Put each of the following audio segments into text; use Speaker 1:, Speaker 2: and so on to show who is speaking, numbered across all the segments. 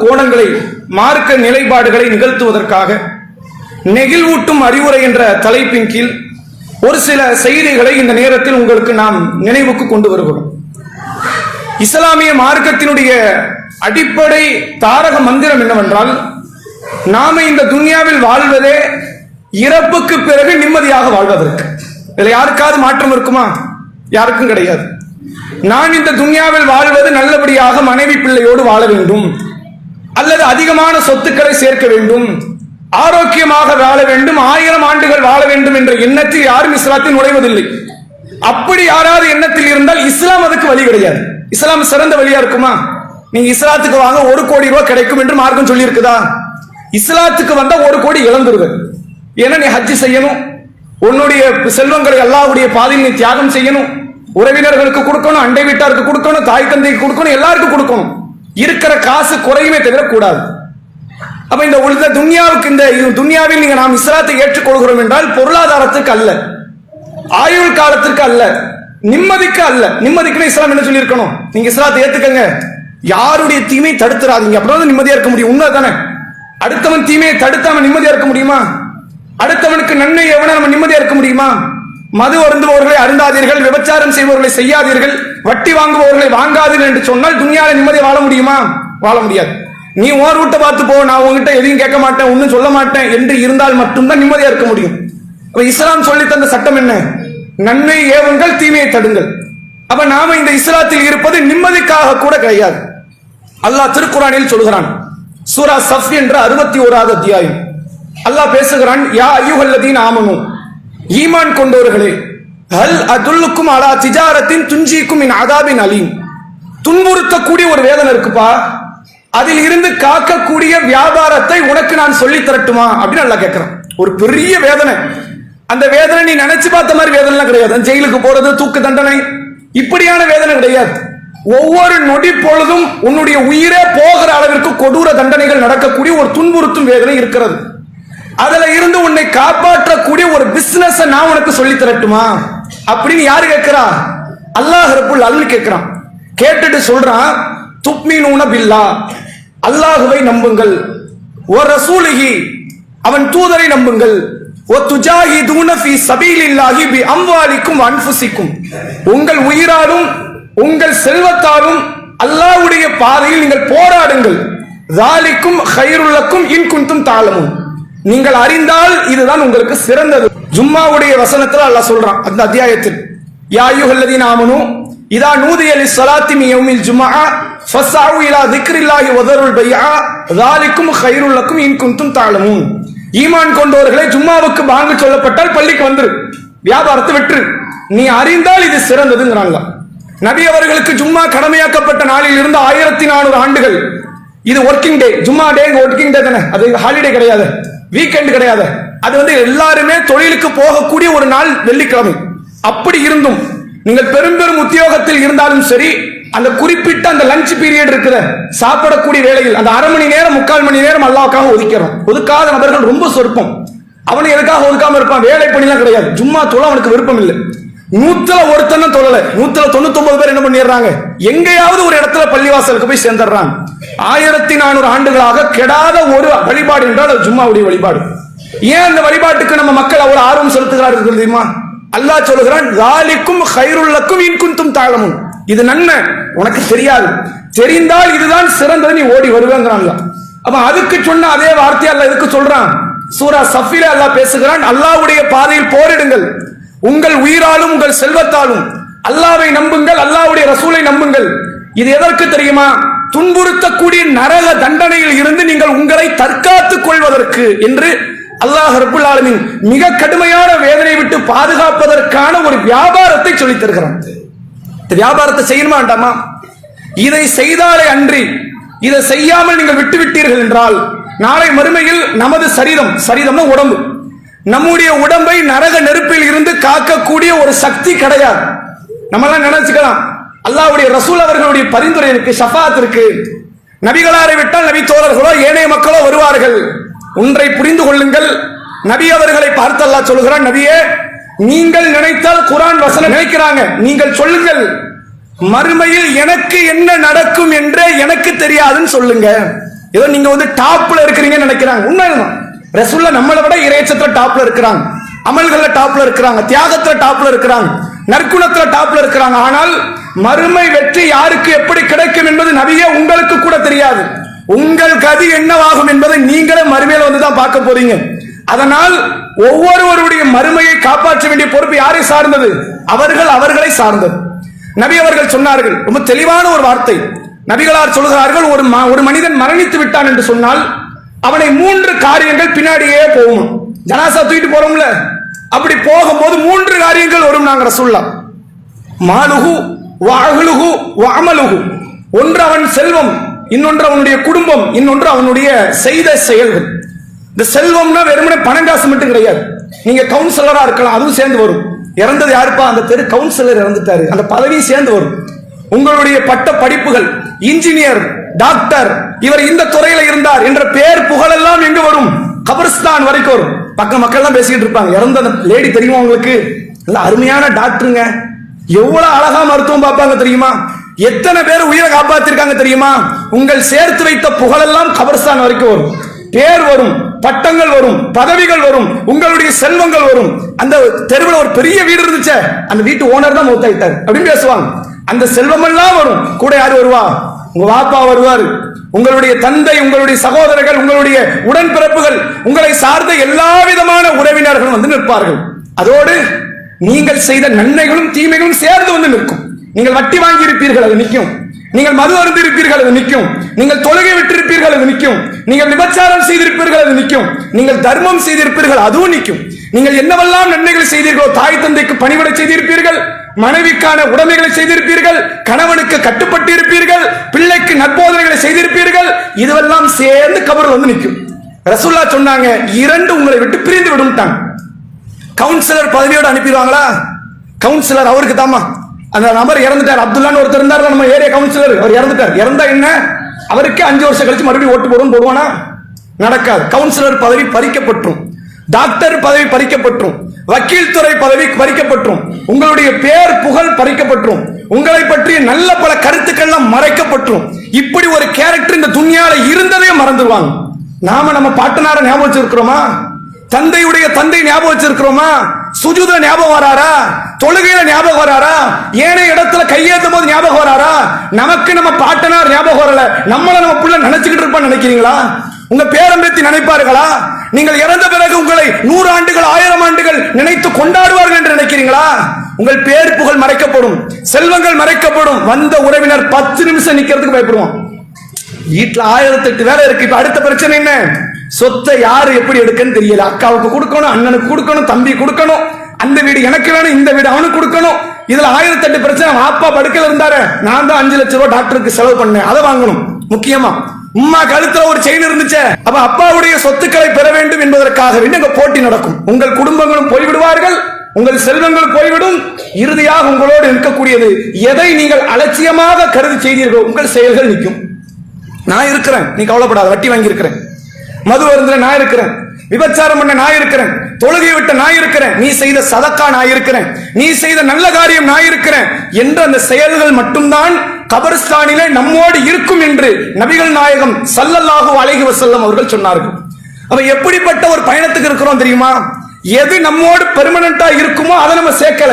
Speaker 1: கோணங்களை மார்க்க நிலைப்பாடுகளை நிகழ்த்துவதற்காக நெகிழ்வூட்டும் அறிவுரை என்ற தலைப்பின் கீழ் ஒரு சில செய்திகளை இந்த நேரத்தில் உங்களுக்கு நாம் நினைவுக்கு கொண்டு வருகிறோம். இஸ்லாமிய மார்க்கத்தினுடைய அடிப்படை தாரக மந்திரம் என்னவென்றால், நாம இந்த துன்யாவில் வாழ்வதே இறப்புக்கு பிறகு நிம்மதியாக வாழ்வதற்கு. இதுல யாருக்காவது மாற்றம் இருக்குமா? யாருக்கும் கிடையாது. நான் இந்த துன்யாவில் வாழ்வது நல்லபடியாக மனைவி பிள்ளையோடு வாழ வேண்டும், அல்லது அதிகமான சொத்துக்களை சேர்க்க வேண்டும், ஆரோக்கியமாக வாழ வேண்டும், 1000 ஆண்டுகள் வாழ வேண்டும் என்ற எண்ணத்தில் யாரும் இஸ்லாத்தில் நுழைவதில்லை. அப்படி யாராவது எண்ணத்தில் இருந்தால் இஸ்லாம் அதுக்கு வழி கிடையாது. இஸ்லாம் சிறந்த வழியா இருக்குமா? நீங்க இஸ்லாத்துக்கு வாங்க 1 கோடி ரூபாய் கிடைக்கும் என்று மார்க்கம் சொல்லி இருக்குதா? இஸ்லாத்துக்கு வந்தா 1 கோடி இழந்துருவேன். ஏன்னா நீ ஹஜ்ஜி செய்யணும், உன்னுடைய செல்வங்களை அல்லாஹ்வுடைய பாதையில் நீ தியாகம் செய்யணும், உறவினர்களுக்கு கொடுக்கணும், அண்டை வீட்டாருக்கு கொடுக்கணும், தாய் தந்தைக்கு கொடுக்கணும், எல்லாருக்கும் கொடுக்கணும். இருக்கிற காசு குறையுமே தவிர கூடாது. அப்ப இந்த துன்யாவுக்கு, இந்த துன்யாவில் நீங்க நாம் இஸ்லாத்தை ஏற்றுக்கொள்கிறோம் என்றால் பொருளாதாரத்துக்கு அல்ல, ஆயுள் காலத்திற்கு அல்ல, நிம்மதிக்கு அல்ல. நிம்மதிக்கு இஸ்லாம் என்ன சொல்லி இருக்கணும்? நீங்க இஸ்லாத்தை ஏத்துக்கங்க, யாருடைய தீமையை தடுத்துறாதீங்க, அப்படிதான் நிம்மதியா இருக்க முடியும். உண்மை தானே? அடுத்தவன் தீமையை தடுத்தாம நிம்மதியா இருக்க முடியுமா? அடுத்தவனுக்கு நன்மை எவன நம்ம நிம்மதியா இருக்க முடியுமா? மது அருந்துபவர்களை அருந்தாதீர்கள், விபச்சாரம் செய்பவர்களை செய்யாதீர்கள், வட்டி வாங்குபவர்களை வாங்காதீர்கள் என்று சொன்னால் துன்யாவில் நிம்மதியா வாழ முடியுமா? வாழ முடியாது. நீ உன் ரூட்டை பார்த்து போ, நான் உங்ககிட்ட எதையும் கேட்க மாட்டேன், ஒன்னும் சொல்ல மாட்டேன் என்று இருந்தால் மட்டும்தான் நிம்மதியா இருக்க முடியும். அப்ப இஸ்லாம் சொல்லி தந்த சட்டம் என்ன? நன்மை ஏவுங்கள், தீமையை தடுங்கள். அப்ப நாம இந்த இஸ்லாத்தில் இருப்பது நிம்மதிக்காக கூட கிடையாது. அல்லாஹ் திருக்குர்ஆனில் சொல்கிறான், சூரா சஃப் என்ற 61வது அத்தியாயம். அல்லாஹ் பேசுகிறான், யா அய்யுஹல்லதீன ஆமனூ, ஈமான் கொண்டவர்களே, ஹல் அதுல்லுக்கும் அலா திஜாரத்தின் துன்ஜீக்கும் மின் அதாபின் அலீம். துன்புறுத்தக்கூடிய ஒரு வேதனை இருக்குப்பா, அதில் இருந்து காக்கக்கூடிய வியாபாரத்தை உனக்கு நான் சொல்லி தரட்டுமா அப்படின்னு அல்லாஹ் கேட்கிறான். ஒரு பெரிய வேதனை. அந்த வேதனை நீ நினைச்சு பார்த்த மாதிரி வேதனை கிடையாது. ஜெயிலுக்கு போறது, தூக்கு தண்டனை, இப்படியான வேதனை கிடையாது. ஒவ்வொரு நொடி பொழுதும் உன்னுடைய உயிரே போகிற அளவிற்கு கொடூர தண்டனைகள் நடக்கக்கூடிய ஒரு துன்புறுத்தும் வேதனை இருக்கிறது. அதுல இருந்து உன்னை காப்பாற்றக்கூடிய ஒரு பிசினஸ் நான் உனக்கு சொல்லி தரட்டுமா அப்படின்னு யாரு கேட்கிறா? அல்லாஹ் ரப்புல் ஆலமீன் கேட்கிறான். கேட்டுட்டு சொல்றான், துக்மினூன பில்லாஹ், அல்லாஹ்வை நம்புங்கள், வ ரசூலிஹி, அவன் தூதரை நம்புங்கள், வ துஜாஹிதூன ஃபீ சபீலில்லாஹி பி அம்வாலிக்கும் வ அன்ஃபுசிக்கும், உங்கள் உயிராலும் உங்கள் செல்வத்தாலும் அல்லாஹ்வுடைய பாதையில் நீங்கள் போராடுங்கள், ஸாலிக்கும் கைருல் லக்கும் இன் குன்தும் தஅலமூன், நீங்கள் அறிந்தால் இதுதான் உங்களுக்கு சிறந்தது. ஜும்மாவுடைய வசனத்துல அல்லாஹ் சொல்றான் அந்த அத்தியாயத்தில், யா அய்யுஹல்லதீன ஆமனூ இதா நூதிய லிஸ்ஸலாத்தி மின் யௌமில் ஜும்ஆ ஃபஸ்ஸஉ இலா திக்ரில்லாஹி வ தருல் பைஅ ஸாலிக்கும் கைருல் லக்கும் இன் குன்தும் தஅலமூன். ஈமான் கொண்டவர்களே, ஜும்மாவுக்கு பாங்கு சொல்லப்பட்டால் பள்ளிக்கு வந்துரு, வியாபாரத்தை விட்டுரு, நீ அறிந்தால் இது சிறந்ததுங்கிறாங்க. நபி அவர்களுக்கு ஜும்மா கடமையாக்கப்பட்ட நாளில் இருந்து 1400 ஆண்டுகள் இது ஒர்க்கிங் டே. ஜும்மா டே ஒர்க்கிங் டே தானே, அது ஹாலிடே கிடையாது, வீக்கெண்ட் கிடையாது. அது எல்லாருமே தொழிலுக்கு போகக்கூடிய ஒரு நாள் வெள்ளிக்கிழமை. அப்படி இருந்தும் நீங்கள் பெரும் உத்தியோகத்தில் இருந்தாலும் சரி, அந்த குறிப்பிட்ட அந்த லஞ்ச் பீரியட் இருக்கிற சாப்பிடக்கூடிய வேளையில் அந்த 1/2 மணி நேரம் 3/4 மணி நேரம் அல்லாஹ்வுக்காக ஒதுக்கிறோம். ஒதுக்காத நபர்கள் ரொம்ப சொற்பம். அவனை எதுக்காக ஒதுக்காம இருப்பான்? வேலை பணிலாம் கிடையாது, ஜும்மா தொழ அவனுக்கு விருப்பம் இல்லை. 100ல ஒருத்தன் தொழல, 199 பேர் என்ன பண்ணிடுறாங்க? எங்கேயாவது ஒரு இடத்துல பள்ளிவாசலுக்கு போய் சேர்ந்துடுறாங்க. 1400 ஆண்டுகளாக கெடாத ஒரு வழிபாடு என்றால் அது ஜும்மாவுடைய வழிபாடு. ஏன் அந்த வழிபாட்டுக்கு நம்ம மக்கள் அவ்வளவு ஆர்வம் செலுத்துகிறார்கள் தெரியுமா? அல்லாஹ் சொல்லுகிறான், ஸாலிக்கும் கைருல் லக்கும் இன் குன்தும் தஅலமூன், இது நன்மை உனக்கு தெரியாது, தெரிந்தால் இதுதான் சிறந்தது, நீ ஓடி வருவேங்கிறாங்க. அப்ப அதுக்கு சொன்ன அதே வார்த்தை அல்லாஹ் இதுக்கு சொல்றான். சூரா சஃபில அல்லாஹ் பேசுகிறான், அல்லாஹ்வுடைய பாதையில் போரிடுங்கள், உங்கள் உயிராலும் உங்கள் செல்வத்தாலும் அல்லாஹ்வை நம்புங்கள், அல்லாஹ்வுடைய ரசூலை நம்புங்கள். இது எதற்கு தெரியுமா? துன்புறுத்தக்கூடிய நரக தண்டனையில் இருந்து நீங்கள் உங்களை தற்காத்துக் கொள்வதற்கு என்று அல்லாஹ் ரப்புல் ஆலமீன் மிக கடுமையான வேதனை விட்டு பாதுகாப்பதற்கான ஒரு வியாபாரத்தை சொல்லித் தருகிறான். வியாபாரத்தை செய்யணுமா வேண்டாமா? இதை செய்தாலே அன்றி இதை செய்யாமல் நீங்கள் விட்டு விட்டீர்கள் என்றால் நாளை மறுமையில் நமது சரீரம் உடம்பு, நம்முடைய உடம்பை நரக நெருப்பில் இருந்து காக்கக்கூடிய ஒரு சக்தி கிடையாது. நம்ம எல்லாம் நினைச்சுக்கலாம், அல்லாஹ்வுடைய ரசூல் அவர்களுடைய பரிந்துரை இருக்கு, ஷஃபாத் இருக்கு. நபிகளாரை விட்டால் நபி தோழர்களோ ஏனைய மக்களோ வருவார்கள். ஒன்றை புரிந்து கொள்ளுங்கள், நபி அவர்களை பார்த்து அல்லாஹ் சொல்கிறான், நபியே நீங்கள் நினைத்தால் குர்ஆன் வசனம் நினைக்கிறாங்க, நீங்கள் சொல்லுங்கள், மறுமையில் எனக்கு என்ன நடக்கும் என்றே எனக்கு தெரியாதுன்னு சொல்லுங்க. ஏதோ நீங்க வந்து டாப்ல இருக்கிறீங்கன்னு நினைக்கிறாங்க. உண்மைதான், ரசூலுல்லாஹ் நம்மளை விட இறைச்சத்துல டாப்ல இருக்கிறாங்க, அமல்கள்ல டாப்ல இருக்கிறாங்க, தியாகத்துல டாப்ல இருக்கிறாங்க, நற்குணத்துல டாப்ல இருக்கிறாங்க. ஆனால் மறுமை வெற்றி யாருக்கு எப்படி கிடைக்கும் என்பது நபியே உங்களுக்கு கூட தெரியாது. உங்கள் கதி என்னவாகும் என்பதை நீங்களே மறுமையில வந்துதான் பார்க்க போறீங்க. அதனால் ஒவ்வொருவருடைய மறுமையை காப்பாற்ற வேண்டிய பொறுப்பு யாரை சார்ந்தது? அவர்களை சார்ந்தது. நபி அவர்கள் சொன்னார்கள், ரொம்ப தெளிவான ஒரு வார்த்தை. நபிகளார் சொல்கிறார்கள், ஒரு மனிதன் மரணித்து விட்டான் என்று சொன்னால் அவனை 3 காரியங்கள் பின்னாடியே போகும். ஜனாசா தூக்கிட்டு போறோம்ல, அப்படி போகும்போது 3 காரியங்கள் வரும். நாங்க ரசூலுல்லாஹ் மாலுஹு வஅஹ்லுஹு வஅமலுஹு, ஒன்று அவன் செல்வம், இன்னொன்று அவனுடைய குடும்பம், இன்னொன்று அவனுடைய செய்த செயல்கள். இந்த செல்வம்னா வெறுமனே பணம் காசு மட்டும் கிடையாது. நீங்க கவுன்சிலரா இருக்கலாம், அதுவும் சேர்ந்து வரும். இறந்தது யாருப்பா? அந்த தெரு கவுன்சிலர் இறந்துட்டாரு, அந்த பதவியும் சேர்ந்து வரும். உங்களுடைய பட்ட படிப்புகள், இன்ஜினியர், டாக்டர், இவர் இந்த துறையில இருந்தார் என்ற பேர் புகழ் எல்லாம் எங்க வரும்? கபர்ஸ்தான் வரைக்கும் வரும். பக்க மக்கள் தான் பேசிட்டு இருப்பாங்க, இறந்த அந்த லேடி தெரியுமா உங்களுக்கு? நல்ல அருமையான டாக்டருங்க, எவ்வளவு அழகா மருத்துவம் பார்ப்பாங்க தெரியுமா? எத்தனை பேர் உயிரை காப்பாத்திருக்காங்க தெரியுமா? உங்கள் சேர்த்து வைத்த புகழ் எல்லாம் கபர்ஸ்தான் வரைக்கும் வரும். பேர் வரும், பட்டங்கள் வரும், பதவிகள் வரும், உங்களுடைய செல்வங்கள் வரும். அந்த தெருவில் ஒரு பெரிய வீடு இருந்துச்சு, அந்த வீட்டு ஓனர் தான் மௌத்தாயிட்டார் அப்படின்னு பேசுவாங்க. அந்த செல்வம் எல்லாம் வரும். கூட யாரு வருவா? உங்க வாப்பா வருவார், உங்களுடைய தந்தை, உங்களுடைய சகோதரர்கள், உங்களுடைய உடன்பிறப்புகள், உங்களை சார்ந்த எல்லா விதமான உறவினர்களும் வந்து நிற்பார்கள். அதோடு நீங்கள் செய்த நன்மைகளும் தீமைகளும் சேர்ந்து வந்து நிற்கும். நீங்கள் வட்டி வாங்கி இருப்பீர்கள், அது நிற்கும். நீங்கள் மது அருந்து இருப்பீர்கள், அது நிற்கும். நீங்கள் தொழுகை விட்டிருப்பீர்கள், அது நிற்கும். நீங்கள் விபச்சாரம் செய்திருப்பீர்கள், அது நிற்கும். நீங்கள் தர்மம் செய்திருப்பீர்கள், அதுவும் நிற்கும். நீங்கள் என்னவெல்லாம் நன்மைகள் செய்தீர்களோ, தாய் தந்தைக்கு பணிவிட செய்திருப்பீர்கள், மனைவிக்கான உடைமைகளை செய்திருப்பீர்கள், கணவனுக்கு கட்டுப்பட்டு இருப்பீர்கள், பிள்ளைக்கு நற்போதனைகளை செய்திருப்பீர்கள், இதுவெல்லாம் சேர்ந்து கபர் வந்து நிற்கும். ரசூலுல்லாஹ் சொன்னாங்க, 2 உங்களை விட்டு பிரிந்து விடும்ட்டாங்க. கவுன்சிலர் பதவியோடு அனுப்பிடுவாங்களா? கவுன்சிலர் அவருக்கு தாமா, அந்த நபர் இறந்துட்டார், அப்துல்லான்னு ஒருத்தர் இருந்தார், நம்ம ஏரியா கவுன்சிலர், அவர் இறந்துட்டார். இறந்தா என்ன, அவருக்கு 5 வருஷம் கழிச்சு மறுபடியும் ஓட்டு போடுவானா? நடக்காது. கவுன்சிலர் பதவி பறிக்கப்பட்டும், டாக்டர் பதவி பறிக்கப்பட்டும், வக்கீல் துறை பதவி பறிக்கப்பட்டும், உங்களுடைய பேர் புகழ் பறிக்கப்பட்டும், உங்களை பற்றிய நல்ல பல கருத்துக்கள் மறைக்கப்பட்டும். இப்படி ஒரு கேரக்டர் இந்த துன்யால இருந்ததே மறந்துடுவாங்க. நாம நம்ம பாட்டனார ஞாபகம் வச்சிருக்கிறோமா? தந்தையுடைய தந்தை ஞாபகம் வச்சிருக்கிறோமா? சுஜூத ஞாபகம் வராரா? தொழுகையில ஞாபகம் வராரா? ஏனைய இடத்துல கையேற்றும் போது ஞாபகம் வராரா? நமக்கு நம்ம பாட்டனார் ஞாபகம் வரல, நம்மள நம்ம புள்ள நினைச்சுக்கிட்டு இருப்பான்னு நினைக்கிறீங்களா? உங்க பேரம்பேத்தி நினைப்பார்களா? நீங்கள் இறந்த பிறகு உங்களை 100 ஆண்டுகள் 1000 ஆண்டுகள் நினைத்து கொண்டாடுவார்கள் என்று நினைக்கிறீங்களா? உங்கள் பேர் புகழ் மறைக்கப்படும், செல்வங்கள் மறைக்கப்படும். வந்த உறவினர் 10 நிமிஷம் நிக்கிறதுக்கு பயப்படுவான். வீட்டுல 1008 வேலை இருக்கு. இப்ப அடுத்த பிரச்சனை என்ன? சொத்தை யாரு எப்படி எடுக்கன்னு தெரியல. அக்காவுக்கு கொடுக்கணும், அண்ணனுக்கு கொடுக்கணும், தம்பி கொடுக்கணும், அந்த வீடு எனக்கு வேணும், இந்த வீடு அவனுக்கு கொடுக்கணும். இதுல 1008 பிரச்சனை. அப்பா படுக்கையில் இருந்தாரு, நான் தான் 5 லட்சம் ரூபாய் டாக்டருக்கு செலவு பண்ணேன், அதை வாங்கணும். முக்கியமா உம்மா கழுத்துல ஒரு செயின் இருந்துச்சு, அப்ப அப்பாவுடைய சொத்துக்களை பெற வேண்டும் என்பதற்காக வேண்டி போட்டி நடக்கும். உங்கள் குடும்பங்களும் போய்விடுவார்கள், உங்கள் செல்வங்கள் போய்விடும். இறுதியாக உங்களோடு இருக்கக்கூடியது எதை நீங்கள் அலட்சியமாக கருதி செய்தீர்களோ உங்கள் செயல்கள் நிற்கும். நான் இருக்கிறேன், நீ கவலைப்படாத, வட்டி வாங்கி இருக்கிறேன், மது அருந்துல நான் இருக்கிறேன், விபச்சாரம் பண்ண நான் இருக்கிறேன், தொழுகை விட்ட நான் இருக்கிறேன், நீ செய்த சதக்கா நான் இருக்கிறேன், நீ செய்த நல்ல காரியம் நான் இருக்கிறேன் என்ற அந்த செயல்கள் மட்டும்தான் கபர்ஸ்தானிலே நம்மோடு இருக்கும் என்று நபிகள் நாயகம் ஸல்லல்லாஹு அலைஹி வஸல்லம் அவர்கள் சொன்னார்கள். அப்ப எப்படிப்பட்ட ஒரு பயணத்துக்கு இருக்கிறோம் தெரியுமா? எது நம்மோடு பெர்மனண்டா இருக்குமோ அதை நம்ம சேர்க்கல,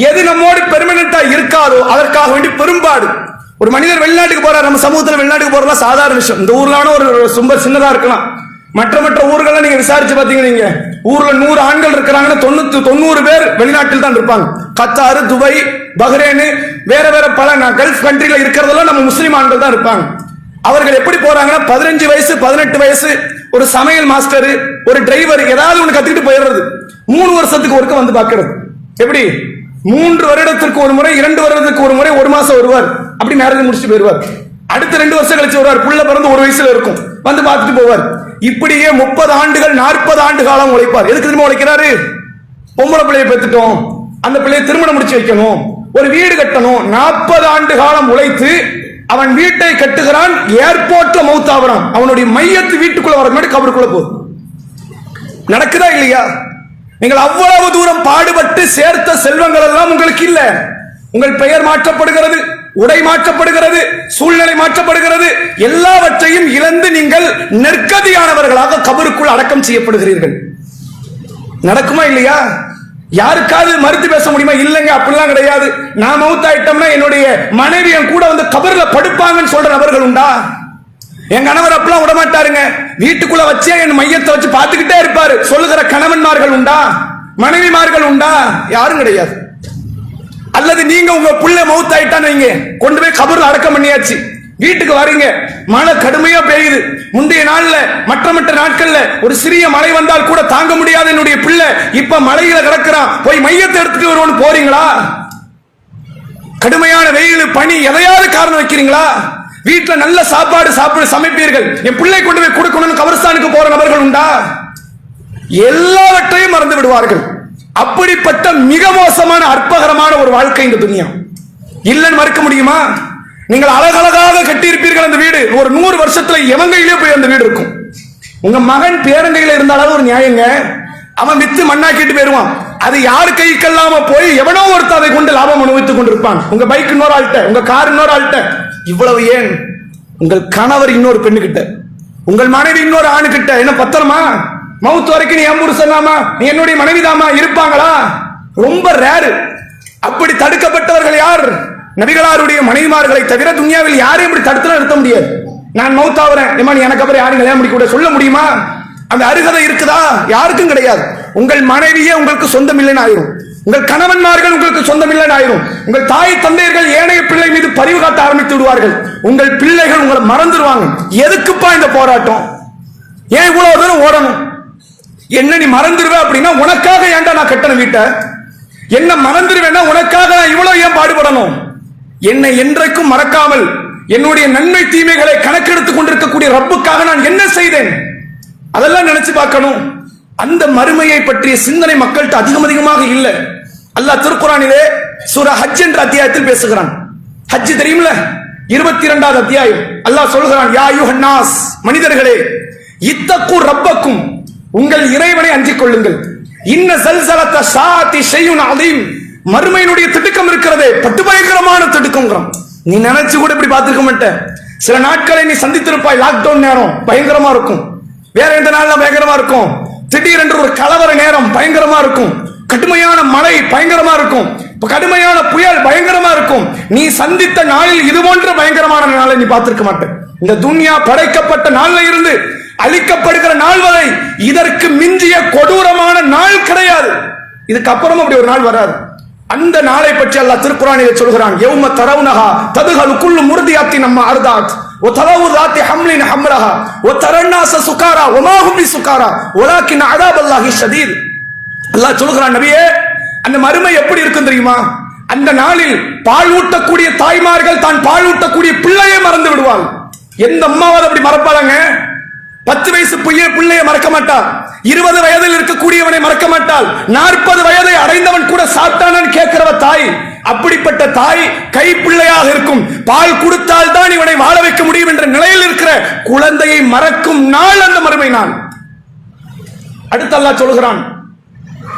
Speaker 1: எது நம்மோடு பெர்மனண்டா இருக்காதோ அதற்காக வேண்டி பெரும்பாடு. ஒரு மனிதர் வெளிநாட்டுக்கு போறார், நம்ம சமூகத்தில் வெளிநாட்டுக்கு போறதா சாதாரண விஷயம். இந்த ஊர்லான ஒரு ரொம்ப சின்னதா இருக்கலாம், மற்ற ஊர்கள்லாம் நீங்க விசாரிச்சு பாத்தீங்க, நீங்க ஊர்ல 100 ஆண்கள் இருக்கிறாங்கன்னா 90 பேர் வெளிநாட்டில் தான் இருப்பாங்க. கத்தார், துபாய், பஹ்ரைன், வேற பல கல்ஃப் கண்ட்ரில இருக்கிறதெல்லாம் நம்ம முஸ்லிம் ஆண்கள் தான் இருப்பாங்க. அவர்கள் எப்படி போறாங்கன்னா 15 வயசு 18 வயசு ஒரு சமையல் மாஸ்டர், ஒரு டிரைவர், ஏதாவது ஒண்ணு கத்துக்கிட்டு போயிடுறது. 3 வருஷத்துக்கு ஒருக்க வந்து பாக்குறது. எப்படி 3 வருடத்திற்கு ஒரு முறை, 2 வருடத்துக்கு ஒரு முறை, 1 மாசம் வருவார், அப்படி மேரேஜ் முடிச்சுட்டு போயிருவார். அடுத்த 2 வருஷம் கழிச்சு வருவார், புள்ள பிறந்து 1 வயசுல இருக்கும், வந்து பார்த்துட்டு போவார். இப்படியே 30 ஆண்டுகள் 40 ஆண்டு காலம் உழைப்பார். எதுக்கு திரும்ப உழைக்கிறாரு? பொம்பளை பிள்ளையை பெற்றுட்டோம், அந்த பிள்ளையை திருமணம் முடிச்சு வைக்கணும், ஒரு வீடு கட்டணும். 40 ஆண்டு காலம் உழைத்து அவன் வீட்டை கட்டுகிறான், ஏர்போர்ட்ல மௌத்தாகிறான். அவனுடைய மையத்து வீட்டுக்குள்ள வர முன்னாடி கபருக்குள்ள போகுது. நடக்குதா இல்லையா? நீங்கள் அவ்வளவு தூரம் பாடுபட்டு சேர்த்த செல்வங்கள் எல்லாம் உங்களுக்கு இல்ல. உங்கள் பெயர் மாற்றப்படுகிறது, உடை மாற்றப்படுகிறது, சூழ்நிலை மாற்றப்படுகிறது, எல்லாவற்றையும் இழந்து நீங்கள் நெற்கதியானவர்களாக கபருக்குள் அடக்கம் செய்யப்படுகிறீர்கள். நடக்குமா இல்லையா? யாருக்காவது மறுத்து பேச முடியுமா? இல்லைங்க, அப்படிலாம் கிடையாது. நான் மௌத்தாயிட்டோம்னா என்னுடைய மனைவி என் கூட வந்து கபர்ல படுப்பாங்கன்னு சொல்ற நபர்கள் உண்டா? என் கணவர் அப்பெல்லாம் விட மாட்டாருங்க, வீட்டுக்குள்ள வச்சே என் மையத்தை வச்சு பார்த்துக்கிட்டே இருப்பாரு சொல்லுகிற கணவன்மார்கள் உண்டா? மனைவிமார்கள் உண்டா? யாரும் கிடையாது. அல்லது நீங்க உங்க புள்ள மௌத்தாயிட்டான்னு வைங்க, கொண்டு போய் கபர்ல அடக்கம் பண்ணியாச்சு, வீட்டுக்கு வரீங்க, மழை கடுமையா பெய்யுது. முந்தைய நாள்ல மற்ற நாட்கள்ல ஒரு சிறிய மழை வந்தால் கூட தாங்க முடியாத என்னுடைய பிள்ளை இப்ப மழையில கிடக்கிறான், போய் மையத்தை எடுத்துட்டு வருவோம்னு போறீங்களா? கடுமையான வெயில், பனி, எதையாவது காரணம் வைக்கிறீங்களா? வீட்டுல நல்ல சாப்பாடு சமைப்பீர்கள், என் பிள்ளை கொண்டு போய் கொடுக்கணும்னு கபர்ஸ்தானுக்கு போற நபர்கள் உண்டா? எல்லாவற்றையும் மறந்து விடுவார்கள். அப்படிப்பட்ட மிக மோசமான அற்பகரமான ஒரு வாழ்க்கை இந்த துனியா. இல்லைன்னு மறுக்க முடியுமா? நீங்கள் அழகழகாக கட்டியிருப்பீர்கள் அந்த வீடு, ஒரு 100 வருஷத்துல எவன் கையிலே போய் அந்த வீடு இருக்கும். உங்க மகன் பேரங்கையில இருந்தாலும் ஒரு நியாயங்க, அவன் வித்து மண்ணாக்கிட்டு போயிருவான். அது யார் கைக்கெல்லாம போய் எவனோ ஒருத்தர் அதை கொண்டு லாபம் அனுபவித்துக் கொண்டிருப்பான். உங்க பைக் இன்னொரு ஆள்கிட்ட, உங்க கார் இன்னொரு ஆள்கிட்ட. இவ்வளவு ஏன்? உங்கள் கணவர் இன்னொரு பெண்ணுகிட்ட, உங்கள் மனைவி இன்னொரு ஆணுகிட்ட. என்ன பத்திரமா? மவுத் வரைக்கும் நீ என் புருஷனாமா, நீ என்னுடைய மனைவிதாமா இருப்பாங்களா? ரொம்ப ரேரு. அப்படி தடுக்கப்பட்டவர்கள் யார்? நபிகளாருடைய மனைவிமார்களை தவிர துன்யாவில் யாரையும் இப்படி தடுத்து நிறுத்த முடியாது. நான் மௌத்தாகிறேன், நீ எனக்கு அப்புறம் யாரும் கல்யாணம் முடிக்க கூட சொல்ல முடியுமா? அந்த அருகதை இருக்குதா? யாருக்கும் கிடையாது. உங்கள் மனைவியே உங்களுக்கு சொந்தம் இல்லைன்னு ஆயிரும், உங்கள் கணவன்மார்கள் உங்களுக்கு சொந்தம் இல்லைன்னு ஆயிரும், உங்கள் தாய் தந்தையர்கள் ஏனைய பிள்ளை மீது பரிவு காட்ட ஆரம்பித்து விடுவார்கள், உங்கள் பிள்ளைகள் உங்களை மறந்துடுவாங்க. எதுக்குப்பா இந்த போராட்டம்? ஏன் இவ்வளவு தூரம் ஓடணும்? என்ன நீ மறந்துடுவ அப்படின்னா உனக்காக ஏன்டா நான் கட்டணம் வீட்ட? என்ன மறந்துடுவேன்னா உனக்காக நான் இவ்வளவு ஏன் பாடுபடணும்? என்னை என்றைக்கும் மறக்காமல் என்னுடைய நன்மை தீமைகளை கணக்கெடுத்துக் கொண்டிருக்கக்கூடிய ரப்புக்காக நான் என்ன செய்தேன்? அதெல்லாம் நினைச்சு பார்க்கணும். அந்த மறுமையை பற்றிய சிந்தனை மக்கள்கிட்ட அதிகமாக இல்லை. அல்லாஹ் திருக்குர்ஆனிலே சூரா ஹஜ் என்ற அத்தியாயத்தில் பேசுகிறான். ஹஜ் தெரியுமில்ல, 22வது அத்தியாயம். அல்லாஹ் சொல்கிறான், யா அய்யுஹன் நாஸ், மனிதர்களே, இத்தகு ரப்பக்கும், உங்கள் இறைவனை அஞ்சிக் கொள்ளுங்கள். இன்ன ஸல்ஸலத ஸாஅத்தி ஷைஉன் அதீம், மறுமையினுடைய திடுக்கம் இருக்கிறதே பட்டு பயங்கரமான திடுக்கம்ங்கறான். நீ நினைச்சு கூட இப்படி பார்த்திருக்க மாட்ட. சில நாட்களை நீ சந்தித்திருப்பாய். லாக்டவுன் நேரம் பயங்கரமா இருக்கும், வேற எந்த நாள்ல பயங்கரமா இருக்கும், திடீரென்று ஒரு கலவர நேரம் பயங்கரமா இருக்கும், கடுமையான மழை பயங்கரமா இருக்கும், கடுமையான புயல் பயங்கரமா இருக்கும். நீ சந்தித்த நாளில் இது போன்ற பயங்கரமான நாளை நீ பார்த்திருக்க மாட்ட. இந்த துன்யா படைக்கப்பட்ட நாள்ல இருந்து அழிக்கப்படுகிற நாள் வரை இதற்கு மிஞ்சிய கொடூரமான நாள் கிடையாது. இதுக்கு அப்புறம் அப்படி ஒரு நாள் வராது. அந்த நாளை பற்றி அல்லாஹ் திருக்குர்ஆனிலே சொல்கிறான், யௌம தரவுனஹா ததுஹலு குல்லு முர்தியாத்தின் அம்மா அர்தாத் வ தலவு ذات حمل حملها وترى الناس سكارى وما هم بسكارى ولكن عذاب الله شديد. அல்லாஹ் சொல்கிறான், நபியே, அந்த மறுமை எப்படி இருக்கும் தெரியுமா? அந்த நாளில் பால் ஊட்டக்கூடிய தாய்மார்கள் தான் பால் ஊட்டக்கூடிய பிள்ளையை மறந்து விடுவாள். எந்த அம்மாவது அப்படி மறப்பாங்க? 10 வயசு பிள்ளையை மறக்க மாட்டாள், 20 வயதில் இருக்கக்கூடியவனை மறக்க மாட்டாள், 40 வயதை அடைந்தவன் கூட சாப்பிட்டானு கேட்கிறவ தாய். அப்படிப்பட்ட தாய் கை பிள்ளையாக இருக்கும், பால் கொடுத்தால் தான் இவனை வாழ வைக்க முடியும் என்ற நிலையில் இருக்கிற குழந்தையை மறக்கும் நாள் அந்த மறுமை நாள். அடுத்து அல்லாஹ் சொல்கிறான்,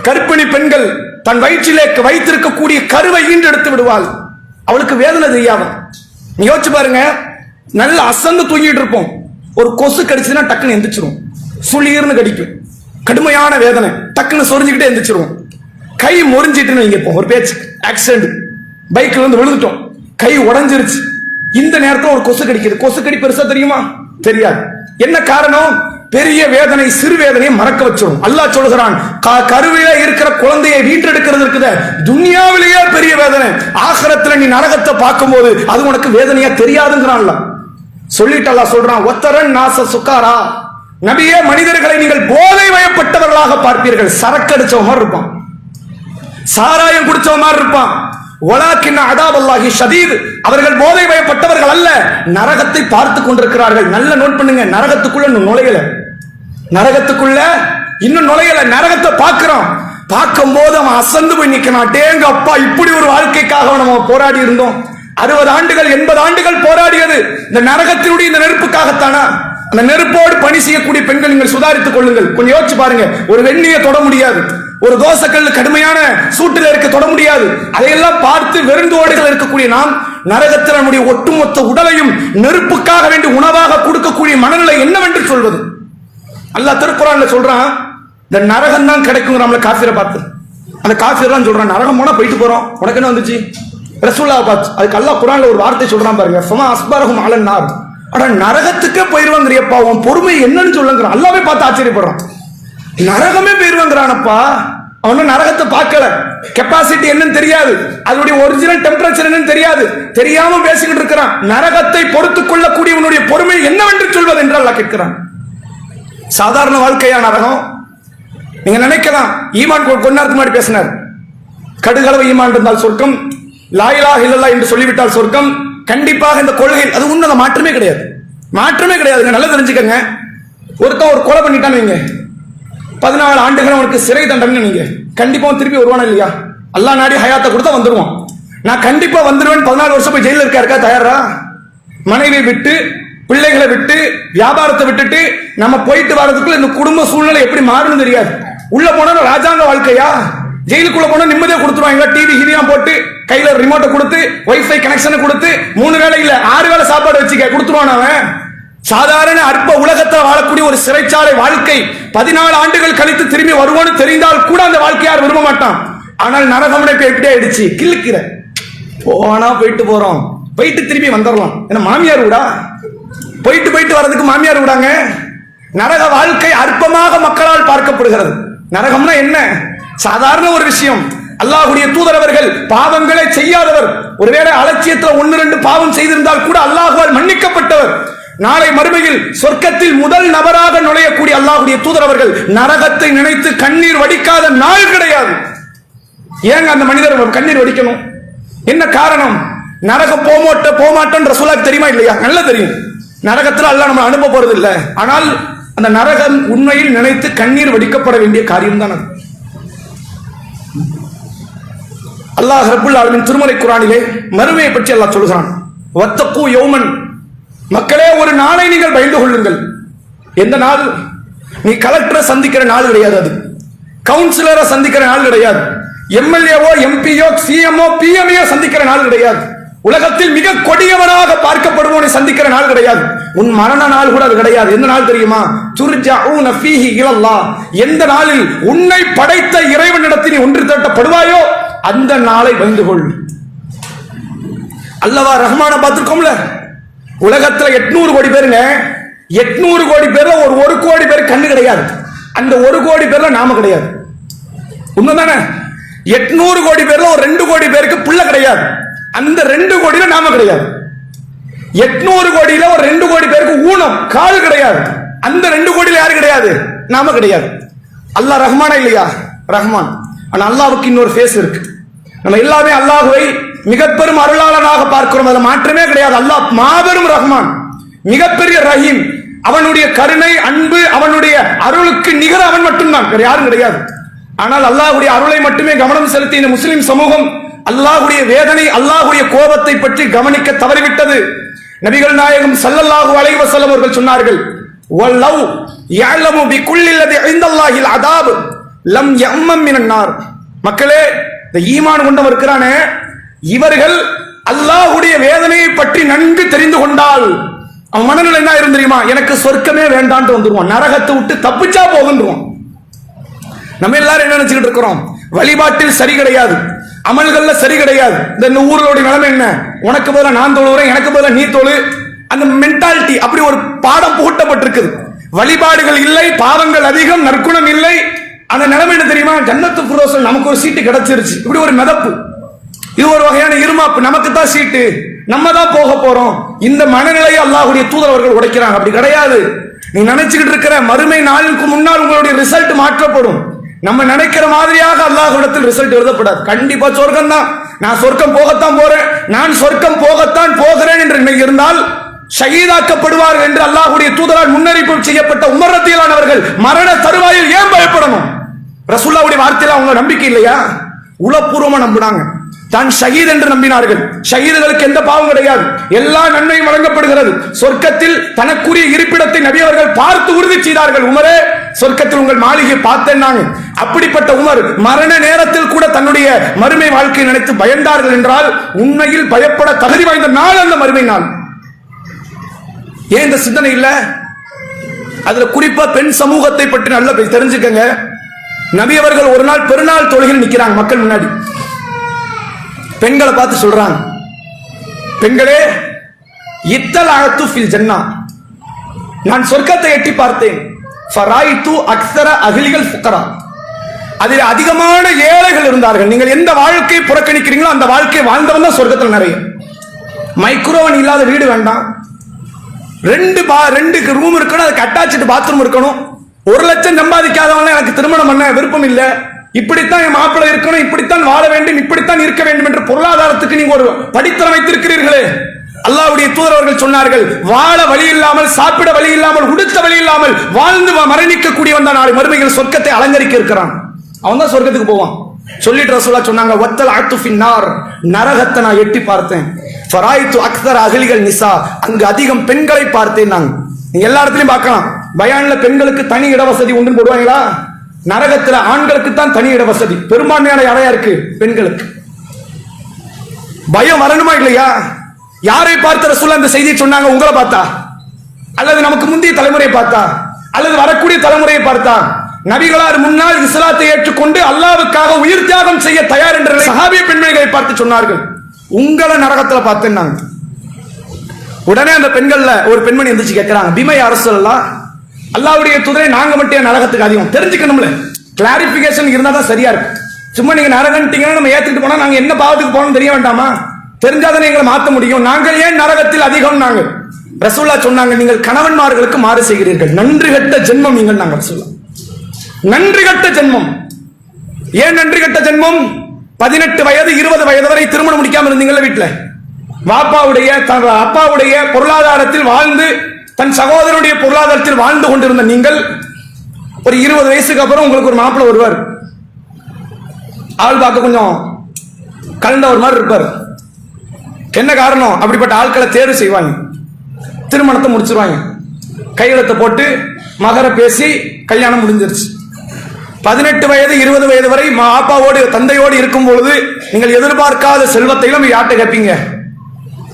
Speaker 1: கர்ப்பிணி பெண்கள் தன் வயிற்றிலே வைத்திருக்கக்கூடிய கருவை ஈண்டெடுத்து விடுவாள். அவளுக்கு வேதனை தெரியாம. நீ யோசிச்சு பாருங்க, நல்ல அசந்து தூங்கிட்டு இருப்போம், ஒரு கொசு கடிச்சுன்னா டக்குன்னு எந்திரிச்சிரும், சுளீர்னு கடிக்கும், கடுமையான வேதனை, டக்குன்னு சொரிஞ்சுக்கிட்டே எந்திரிச்சிருவோம். கை முறிஞ்சிட்டுன்னு வைங்க, ஒரு பேச்சு ஆக்சிடென்ட், பைக்ல இருந்து விழுந்துட்டோம், கை உடைஞ்சிருச்சு. இந்த நேரத்தில் ஒரு கொசு கடிக்குது. கொசு கடி பெருசா தெரியுமா? தெரியாது. என்ன காரணம்? பெரிய வேதனை சிறு வேதனையை மறக்க வச்சிடும். அல்லாஹ் சொல்கிறான், கருவிலே இருக்கிற குழந்தையை வீண்டெடுக்கிறது இருக்குது துன்யாவிலேயே பெரிய வேதனை, ஆகிரத்துல நீ நரகத்தை பார்க்கும்போது அது உனக்கு வேதனையா தெரியாதுங்கிறான்ல. சொல்லிட்டு அல்லாஹ் சொல்றான், ஒத்தரன் நாச சுக்காரா, நபியே, மனிதர்களை நீங்கள் போதை வயப்பட்டவர்களாக பார்ப்பீர்கள். சரக்கு அடிச்சவ மாதிரி இருப்பான், சாராயம் குடிச்சவ மாதிரி இருப்பான். வலாக்கின் அதாப் அல்லாஹி ஷதீத், அவர்கள் போதை வயப்பட்டவர்கள் அல்ல, நரகத்தை பார்த்து கொண்டிருக்கிறார்கள். நல்ல நோட் பண்ணுங்க, நரகத்துக்குள்ள இன்னும் நுழையல, நரகத்துக்குள்ள இன்னும் நுழையல, நரகத்தை பார்க்கிறோம். பார்க்கும் போது அவன் அசந்து போய் நிக்கிறான். டேங்க அப்பா, இப்படி ஒரு வாழ்க்கைக்காக நம்ம போராடி இருந்தோம். 60 ஆண்டுகள் 80 ஆண்டுகள் போராடியது இந்த நரகத்தினுடைய இந்த நெருப்புக்காகத்தானா? அந்த நெருப்போடு பணி செய்யக்கூடிய பெண்கள் நீங்கள் சுதாரித்துக் கொள்ளுங்கள். கொஞ்சம் யோசிச்சு பாருங்க. ஒரு வெண்ணியை தொட முடியாது, ஒரு தோசைக்கல் கடுமையான சூட்டில் இருக்க தொட முடியாது. அதையெல்லாம் பார்த்து வெறுந்தோடுகள் இருக்கக்கூடிய நாம் நரகத்தில் நம்முடைய ஒட்டுமொத்த உடலையும் நெருப்புக்காக வேண்டி உணவாக கொடுக்கக்கூடிய மனநிலை என்னவென்று சொல்வது. அல்லாஹ் திருக்குர்ஆன்ல சொல்றான், இந்த நரகம் தான் கிடைக்கும் நம்மள காஃபிரை பார்த்து. அந்த காஃபிர் தான் சொல்றான், நரகம் போனா போயிட்டு போறோம், உனக்கு என்ன வந்துச்சு? ரசூலுல்லாஹ் பார்த்து. அதுக்கு அல்லாஹ் குர்ஆன்ல ஒரு வார்த்தை சொல்றான் பாருங்க, ஃபமா அஸ்பரஹும் அலன் நார். அட நரகத்துக்கே போயிருவாங்கறியப்பா, உன் பொறுமை என்னன்னு சொல்லுங்கறான். அல்லாஹ்வே பார்த்து ஆச்சரியப்படுறான். நரகமே போயிருவாங்கறானப்பா. அவன் நரகத்தை பார்க்கல, கெப்பாசிட்டி என்னன்னு தெரியாது, அதனுடைய ஒரிஜினல் டெம்பரேச்சர் என்னன்னு தெரியாது, தெரியாம பேசிக்கிட்டு இருக்கிறான். நரகத்தை பொறுத்துக் கொள்ளக்கூடியவனுடைய பொறுமை என்னவென்று சொல்வது என்று அல்லாஹ் கேட்கிறான். சாதாரண வாழ்க்கையா நரகம்? நீங்க நினைக்கலாம், ஈமான் கொஞ்ச நேரத்துக்கு முன்னாடி பேசினார், கடுகளவு ஈமான் இருந்தால் சொர்க்கம், லா இலாஹ இல்லல்லாஹ் என்று சொல்லிவிட்டால் சொர்க்கம். கண்டிப்பாக இந்த கொள்கை அது உண்மை, மாற்றமே கிடையாது, மாற்றமே கிடையாதுங்க. நல்லா தெரிஞ்சுக்கங்க. ஒருத்தன் ஒரு கொலை பண்ணிட்டான்னு வைங்க, 14 ஆண்டுகள் அவனுக்கு சிறை தண்டனை, நீங்க கண்டிப்பா திருப்பி வருவானா இல்லையா? அல்லாஹ் நாடி ஹயாத்தை கொடுத்தா வந்துருவான். நான் கண்டிப்பா வந்துருவேன். 14 வருஷம் போய் ஜெயில இருக்கா தயாரா? மனைவி விட்டு, பிள்ளைகளை விட்டு, வியாபாரத்தை விட்டுட்டு நம்ம போயிட்டு வர்றதுக்குள்ள இந்த குடும்ப சூழ்நிலை எப்படி மாறும்னு தெரியாது. உள்ள போனா ராஜாங்க வாழ்க்கையா? ஜெயிலுக்குள்ள போனா நிம்மதியா கொடுத்துருவாங்க. டிவி ஹிவியா போட்டு கையில ரிமோட்டை கொடுத்து, வைஃபை கனெக்ஷனை கொடுத்து, 3 வேளை இல்ல 6 வேளை சாப்பாடு வச்சுக்க கொடுத்துருவான் அவன். சாதாரண அற்ப உலகத்தில் வாழக்கூடிய ஒரு சிறைச்சாலை வாழ்க்கை 14 ஆண்டுகள் கழித்து திரும்பி வருவோன்னு தெரிந்தால் கூட அந்த வாழ்க்கை யார் விரும்ப மாட்டான். ஆனால் நரகம் எப்படி ஆயிடுச்சு? கிள்ளுக்கிற போனா போயிட்டு போறோம், போயிட்டு திரும்பி வந்துடலாம். என்ன மாமியார் விடா? போயிட்டு வர்றதுக்கு மாமியார் விடாங்க. நரக வாழ்க்கை அற்பமாக மக்களால் பார்க்கப்படுகிறது. நரகம்னா என்ன? சாதாரண ஒரு விஷயம். அல்லாஹ்வுடைய தூதர் அவர்கள் பாவங்களை செய்யாதவர், ஒருவேளை அலட்சியத்தில் 1-2 பாவம் செய்திருந்தால் கூட அல்லாஹ்வால் மன்னிக்கப்பட்டவர். நாளை மறுமையில் சொர்க்கத்தில் முதல் நபராக நுழையக்கூடிய அல்லாஹ்வுடைய தூதர் அவர்கள் நரகத்தை நினைத்து கண்ணீர் வடிக்காத நாள் கிடையாது. ஏங்க அந்த மனிதர் கண்ணீர் வடிக்கணும்? என்ன காரணம்? நரகம் போமாட்டோம் ரசூலுல்லாஹ்க்கு தெரியுமா இல்லையா? நல்லா தெரியும். நரகத்தில் அல்லாஹ் நம்ம அனுப்ப போறது இல்லை. ஆனால் அந்த நரகம் உண்மையில் நினைத்து கண்ணீர் வடிக்கப்பட வேண்டிய காரியம் தான் அது. அல்லாஹ் ரப்புல் ஆலமீன் திருமறை குர்ஆனிலே மறுமையை பற்றி அல்லாஹ் சொல்கிறான், வத்தகு யௌமன், மக்களே ஒரு நாளை நீங்கள் பயந்து கொள்ளுங்கள். எந்த நாள்? நீ கலெக்டரை சந்திக்கிற நாள் கிடையாது, அது கவுன்சிலரை சந்திக்கிற நாள் கிடையாது, எம்எல்ஏவோ எம்பியோ சிஎம்ஓ பிஎம்ஏ சந்திக்கிற நாள் கிடையாது, உலகத்தில் மிக கொடியவனாக பார்க்கப்படுவோனை சந்திக்கிற நாள் கிடையாது, உன் மரண நாள் கூட அது கிடையாது. எந்த நாள் தெரியுமா? துர்ஜஊன ஃபீஹி இலல்லாஹ், எந்த நாளில் உன்னை படைத்த இறைவனிடத்தில் நீ ஒன்று திரட்டப்படுவாயோ அந்த நாளை பயந்து கொள். அல்லவா ரஹ்மான பார்த்திருக்கோம்ல, உலகத்துல 800 கோடி பேருங்க, 800 கோடி பேர்ல ஒரு 1 கோடி பேர் கண்ணு கிடையாது. அந்த 1 கோடி பேர்ல நாம கிடையாது. உண்மைதானே? 800 கோடி பேர்ல ஒரு 2 கோடி பேருக்கு புள்ள கிடையாது. அந்த 2 கோடியில நாம கிடையாது. 800 கோடியில ஒரு 2 கோடி பேருக்கு ஊனம் கால் கிடையாது. அந்த 2 கோடியில யாரு கிடையாது? நாம கிடையாது. அல்லாஹ் ரஹ்மானா இல்லையா? ரஹ்மான். ஆனா அல்லாஹ்வுக்கு இன்னொரு ஃபேஸ் இருக்கு. நம்ம எல்லாமே அல்லாஹ்வை மிக பெரும் அருளாளனாக பார்க்கிறோம், அதுல மாற்றமே கிடையாது. அல்லாஹ் மாபெரும் ரஹ்மான், மிகப்பெரிய ரஹீம். அவனுடைய கருணை, அன்பு, அவனுடைய அருளுக்கு நிகர அவன் மட்டும்தான், வேற யாரும் கிடையாது. ஆனால் அல்லாஹ்வுடைய அருளை மட்டுமே கவனம் செலுத்திய இந்த முஸ்லிம் சமூகம் அல்லாஹ்வுடைய வேதனை, அல்லாஹ்வுடைய கோபத்தை பற்றி கவனிக்க தவறிவிட்டது. நபிகள் நாயகம் ஸல்லல்லாஹு அலைஹி வஸல்லம் அவர்கள் சொன்னார்கள், வல்லவ் யஅலமு பிகுல்லி லதி இன்தல்லாஹில் அதாப் லம் யம்மம் மினன் நார். மக்களே, இந்த ஈமான் கொண்டவர் இருக்கிறானே, இவர்கள் அல்லாஹ்வுடைய வேதனையை பற்றி நன்கு தெரிந்து கொண்டால் அவன் மனநிலை என்ன இருந்து தெரியுமா? எனக்கு சொர்க்கமே வேண்டான்ட்டு வந்துருவான், நரகத்தை விட்டு தப்பிச்சா போகுன்றான். நம்ம எல்லாரும் என்ன நினைச்சுக்கிட்டு இருக்கிறோம்? வழிபாட்டில் சரி கிடையாது, அமல்கள்ல சரி கிடையாது. இந்த ஊரோட நிலைமை என்ன? உனக்கு பதிலா நான் தொழுகிறேன், எனக்கு பதிலா நீ தொழு. அந்த மென்டாலிட்டி அப்படி ஒரு பாடம் புகட்டப்பட்டிருக்குது. வழிபாடுகள் இல்லை, பாவங்கள் அதிகம், நற்குணம் இல்லை. அந்த நிலைமை என்ன தெரியுமா? ஜன்னத்து ஃபிர்தௌஸ்ல நமக்கு ஒரு சீட்டு கிடைச்சிருச்சு. இப்படி ஒரு மிதப்பு, இது ஒரு வகையான இருமாப்பு. நமக்கு தான் சீட்டு, நம்ம தான் போக போறோம். இந்த மனநிலையை அல்லாஹ்வுடைய தூதர் அவர்கள் உடைக்கிறாங்க. அப்படி கிடையாது. நீ நினைச்சுக்கிட்டு இருக்கிற மறுமை நாளுக்கு முன்னால் உங்களுடைய ரிசல்ட் மாற்றப்படும். நம்ம நினைக்கிற மாதிரியாக அல்லாஹ்விடத்தில் ரிசல்ட் எழுதப்படாது. கண்டிப்பா சொர்க்கம் தான், நான் சொர்க்கம் போகத்தான் போறேன், நான் சொர்க்கம் போகத்தான் போகிறேன் என்று இருந்தால் ஷஹீதாக்கப்படுவார்கள் என்று அல்லாஹ்வுடைய தூதரால் முன்னறிவிப்பு செய்யப்பட்ட உமர் ரலியல்லாஹு அவர்கள் மரண தருவாயில் ஏன் பயப்படணும்? ரசூலுல்லாஹ்வுடைய வார்த்தையில அவங்க நம்பிக்கை இல்லையா? உளப்பூர்வமா நம்பினாங்க, தான் ஷஹீத் என்று நம்பினார்கள். ஷஹீதுகளுக்கு எந்த பாவம் கிடையாது, எல்லா நன்மையும் வழங்கப்படுகிறது. சொர்க்கத்தில் தனக்குரிய இருப்பிடத்தை நபி அவர்கள் பார்த்து உறுதி செய்தார்கள். உமரே, சொர்க்கத்தில் உங்கள் மாளிகை பார்த்தேன்னாங்க. அப்படிப்பட்ட உமர் மரண நேரத்தில் கூட தன்னுடைய மறுமை வாழ்க்கையை நினைத்து பயந்தார்கள் என்றால் உண்மையில் பயப்பட தகுதி வாய்ந்த நாள் அந்த மறுமை நாள். ஏன் இந்த சிந்தனை இல்ல? அதுல குறிப்பா பெண் சமூகத்தை பற்றி நல்லா தெரிஞ்சுக்கங்க. நபி அவர்கள் ஒரு நாள் பெருநாள் தொழுகையில் நிக்கிறாங்க மக்கள் முன்னாடி. பெண்களை பார்த்து சொல்றாங்க, பெண்களே, இத்தலஅத்து ஃபில் ஜன்னா, நான் சொர்க்கத்தை எட்டி பார்த்தேன். ஃபராயித்து அக்ஸர அஹ்லில் ஃபுகரா, அதில் அதிகமான ஏழைகள் இருந்தார்கள். நீங்கள் எந்த வாழ்க்கையை புறக்கணிக்கிறீங்களோ அந்த வாழ்க்கையை வாழ்ந்தவன் தான் சொர்க்கத்தில் நிறைய. மைக்ரோவன் இல்லாத வீடு வேண்டாம், ரெண்டு ரூம் இருக்கணும், அதுக்கு அட்டாச்சு பாத்ரூம் இருக்கணும். 1 லட்சம் சம்பாதிக்காதவங்க எனக்கு திருமணம் பண்ண விருப்பம் இல்லை, இப்படித்தான் என் மாப்பிள்ளை இருக்கணும், இப்படித்தான் வாழ வேண்டும், இப்படித்தான் இருக்க வேண்டும் என்று பொருளாதாரத்துக்கு நீங்க ஒரு படித்தரம் வைத்திருக்கிறீர்களே, அல்லாஹ்வுடைய தூதர் அவர்கள் சொன்னார்கள், வாழ வழி இல்லாமல், சாப்பிட வழி இல்லாமல், உடுத்த வழி இல்லாமல் வாழ்ந்து மரணிக்கக்கூடியவன் தான் நாளை மறுமையில் சொர்க்கத்தை அலங்கரிக்க இருக்கிறான், அவன் தான் சொர்க்கத்துக்கு போவான். சொல்லிட்டு ரசூலுல்லாஹ் சொன்னாங்க, வத்தல் அத்து ஃபின்னார், நரகத்தை நான் எட்டி பார்த்தேன். ஃபராயித்து அக்ஸர அஹ்லில் நிசா, அங்கு அதிகம் பெண்களை பார்த்தேன். நான் நீங்க எல்லா இடத்துலயும் பார்க்கலாம், பயான்ல பெண்களுக்கு தனி இட வசதி உண்டு போடுவாங்களா? நரகத்துல ஆண்களுக்கு தான் தனி இட வசதி, பெரும்பான்மையான இடம் இருக்கு பெண்களுக்கு. பயம் வரணுமா இல்லையா? யாரை பார்த்து ரசூலுல்லாஹ் இந்த செய்தியை சொன்னாங்க? உங்களை பார்த்தா, அல்லது நமக்கு முந்தைய தலைமுறையை பார்த்தா, அல்லது வரக்கூடிய தலைமுறையை பார்த்தா? நபிகளார் முன்னால் இஸ்லாத்தை ஏற்றுக்கொண்டு அல்லாஹ்வுக்காக உயிர் தியாகம் செய்ய தயார் என்ற சஹாபிய பெண்மணிகளை பார்த்து சொன்னார்கள், உங்களை நரகத்துல பார்த்தேன் நாங்க. உடனே அந்த பெண்கள்ல ஒரு பெண்மணி எந்திரிச்சு கேட்கிறாங்க, பிமை அரசல்லா, அல்லாஹ்வுடைய தூதரை நாங்க மட்டும் நரகத்துக்கு அதிகம் தெரிஞ்சுக்கணும்ல, கிளாரிபிகேஷன் இருந்தா தான் சரியா இருக்கு. சும்மா நீங்க நரகன்ட்டீங்கன்னா நம்ம ஏத்துக்கிட்டு போனா நாங்க என்ன பாவத்துக்கு போனோம் தெரிய வேண்டாமா? தெரிஞ்சாதானே எங்களை மாத்த முடியும். நாங்கள் ஏன் நரகத்தில் அதிகம்? நாங்க ரசூலுல்லாஹ் சொன்னாங்க, நீங்கள் கணவன்மார்களுக்கு மாறு செய்கிறீர்கள், நன்றி கெட்ட ஜென்மம் நீங்கள். நாங்க ரசூலுல்லாஹ், நன்றி கெட்ட ஜென்மம். ஏன் நன்றி கெட்ட ஜென்மம்? 18 வயது 20 வயது வரை திருமணம் முடிக்காம இருந்தீங்கல்ல வீட்டுல, வாப்பாவுடைய அப்பாவுடைய பொருளாதாரத்தில் வாழ்ந்து தன் சகோதரனுடைய பொருளாதாரத்தில் வாழ்ந்து கொண்டிருந்த நீங்கள், ஒரு 20 வயசுக்கு அப்புறம் உங்களுக்கு ஒரு மாப்பிள்ளை வருவார், ஆள் பார்க்க கொஞ்சம் கலந்த ஒரு மாதிரி இருப்பார். என்ன காரணம்? அப்படிப்பட்ட ஆட்களை தேர்வு செய்வாங்க, திருமணத்தை முடிச்சிருவாங்க, கையெழுத்தை போட்டு மகர பேசி கல்யாணம் முடிஞ்சிருச்சு. 18 வயது 20 வயது வரை அப்பாவோடு தந்தையோடு இருக்கும் பொழுது நீங்கள் எதிர்பார்க்காத செல்வத்தையும் யார்கிட்ட கேட்பீங்க?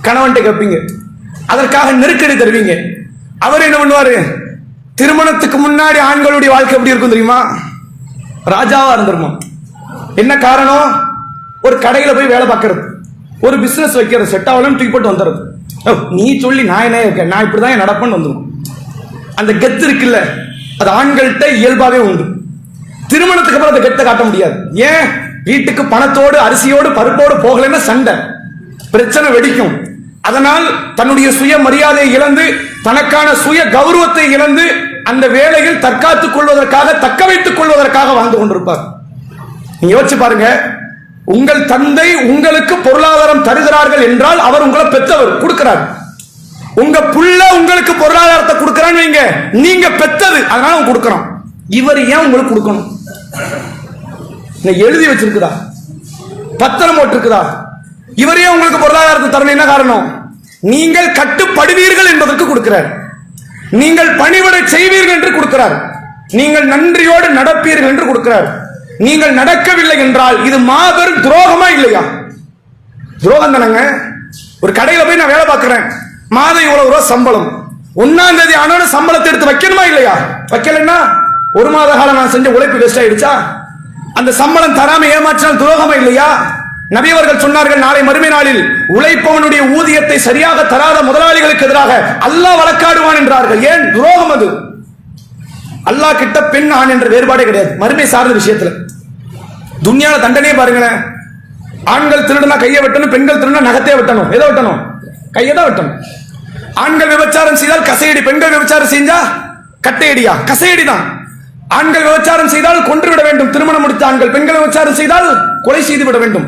Speaker 1: கணவன்கிட்ட கேட்பீங்க. அதற்காக நெருக்கடி தருவீங்க. அவர் என்ன பண்ணுவாரு? திருமணத்துக்கு முன்னாடி ஆண்களுடைய வாழ்க்கை எப்படி இருக்கும் தெரியுமா? ராஜாவா இருந்திருக்கும். என்ன காரணம்? ஒரு கடையில போய் வேலை பார்க்கறது, ஒரு பிசினஸ் வைக்கிறது, செட் ஆகலாம் தூக்கி போட்டு வந்துடுறது. நீ சொல்லி நான் என்ன இருக்கேன், நான் இப்படிதான் நடப்பேன்னு வந்துடும். அந்த கெத்து இருக்குல்ல, அது ஆண்கள்கிட்ட இயல்பாவே உண்டு. திருமணத்துக்கு அப்புறம் அந்த கெத்தை காட்ட முடியாது. ஏன்? வீட்டுக்கு பணத்தோடு அரிசியோடு பருப்போடு போகலன்னா சண்டை, பிரச்சனை வெடிக்கும். அதனால் தன்னுடைய சுய மரியாதையை இழந்து, தனக்கான சுய கௌரவத்தை இழந்து அந்த வேலையில் தற்காத்துக் கொள்வதற்காக, தக்க வைத்துக் கொள்வதற்காக வாழ்ந்து கொண்டிருப்பார். நீங்க யோசிச்சு பாருங்க, உங்கள் தந்தை உங்களுக்கு பொருளாதாரம் தருகிறார்கள் என்றால் அவர் உங்களை பெற்றவர், கொடுக்கிறார். உங்க புள்ள உங்களுக்கு பொருளாதாரத்தை கொடுக்கிறான்னு வைங்க, நீங்க பெத்தது, அதனால அவங்க கொடுக்கணும். இவர் ஏன் உங்களுக்கு கொடுக்கணும்? எழுதி வச்சிருக்குதா? பத்திரம் போட்டிருக்குதா? இவரே உங்களுக்கு பொருளாதாரத்தை தரணும். என்ன காரணம்? நீங்கள் கட்டுப்படுவீர்கள் என்பதற்கு கொடுக்கிறார், நீங்கள் பணிவிடை செய்வீர்கள் என்று கொடுக்கிறார், நீங்கள் நன்றியோடு நடப்பீர்கள் என்று கொடுக்கிறார். நீங்கள் நடக்கவில்லை என்றால் இது மாபெரும் துரோகமா இல்லையா? துரோகம் தானங்க. ஒரு கடையில போய் நான் வேலை பார்க்கிறேன், மாதம் இவ்வளவு ரூபாய் சம்பளம், 1ஆம் தேதி ஆனோட சம்பளத்தை எடுத்து வைக்கணுமா இல்லையா? வைக்கலன்னா 1 மாத காலம் நான் செஞ்ச உழைப்பு வேஸ்ட் ஆயிடுச்சா? அந்த சம்பளம் தராம ஏமாற்றினால் துரோகமா இல்லையா? நபி அவர்கள் சொன்னார்கள், நாளை மறுமை நாளில் உழைப்பவனுடைய ஊதியத்தை சரியாக தராத முதலாளிகளுக்கு எதிராக அல்லாஹ் வழக்காடுவான் என்றார்கள். ஏன்? துரோகம் அது. அல்லாஹ் கிட்ட பெண் ஆண் என்ற வேறுபாடே கிடையாது மறுமை சார்ந்த விஷயத்துல. துன்யால தண்டனையே பாருங்களேன், ஆண்கள் திருடுனா கையை வெட்டணும், பெண்கள் திருடுனா நகத்தையே வெட்டணும். எதை வெட்டணும்? கையை தான் வெட்டணும். ஆண்கள் விபச்சாரம் செய்தால் கசையடி, பெண்கள் விபச்சாரம் செஞ்சா கட்டையடியா? கசையடி தான். ஆண்கள் விபச்சாரம் செய்தால் கொன்று விட வேண்டும், திருமணம் முடித்த ஆண்கள். பெண்கள் விபச்சாரம் செய்தால் கொலை செய்து விட வேண்டும்.